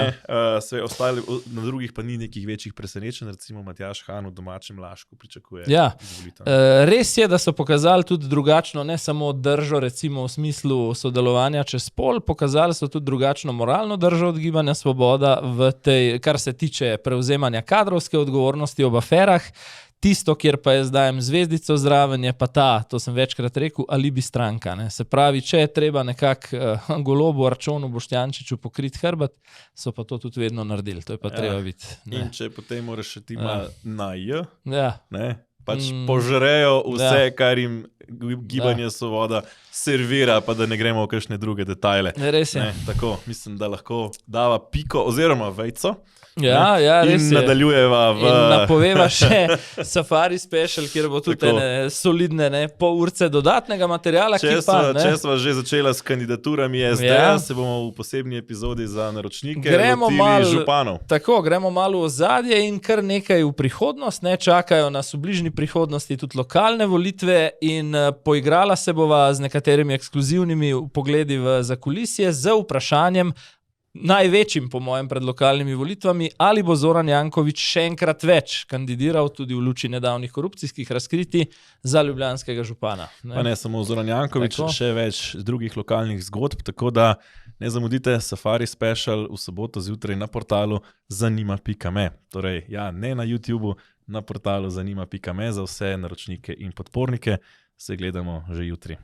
Sve ostali, na drugih pa ni nekih večjih presenečenj, recimo Matjaž Han v domačem Lašku pričakuje. Res je, da so pokazali tudi drugačno, ne samo držo, recimo v smislu sodelovanja čez pol, pokazali so tudi drugačno moralno držo od Gibanja Svoboda v tej, kar se tiče prevzemanja kadrovske odgovornosti ob aferah. Tisto, kjer pa jaz dajem zvezdico zraven, je pa to sem večkrat rekel, alibi stranka. Ne. Se pravi, če je treba nekako Golobu, Arčonu, Boštjančiču pokriti hrbet, so pa to tudi vedno naredili. To je pa treba biti. Ne. In če potem moraš še tima na J, ja. Ne, pač požrejo vse, kar jim Gibanje Svoboda servira, pa da ne gremo v kakšne druge detajle. Res je. Ne, tako, mislim, da lahko dava piko oziroma vejco. Ja, res in nadaljujeva in napoveva še Safari Special, kjer bo tudi solidne pol urce dodatnega materiala. Če sva že začela s kandidaturami SD, se bomo v posebni epizodi za naročnike lotili županov. Tako, gremo malo v ozadje in kar nekaj v prihodnost. Čakajo nas v bližnji prihodnosti tudi lokalne volitve in poigrala se bova z nekaterimi ekskluzivnimi pogledi v zakulisje z vprašanjem, največjim po mojem pred lokalnimi volitvami, ali bo Zoran Janković še enkrat več kandidiral tudi v luči nedavnih korupcijskih razkritij za ljubljanskega župana. Pa ne samo Zoran Janković, še več drugih lokalnih zgodb, tako da ne zamudite Safari Special v soboto zjutraj na portalu zanima.me. Torej, ne na YouTubeu, na portalu zanima.me za vse naročnike in podpornike. Se gledamo že jutri.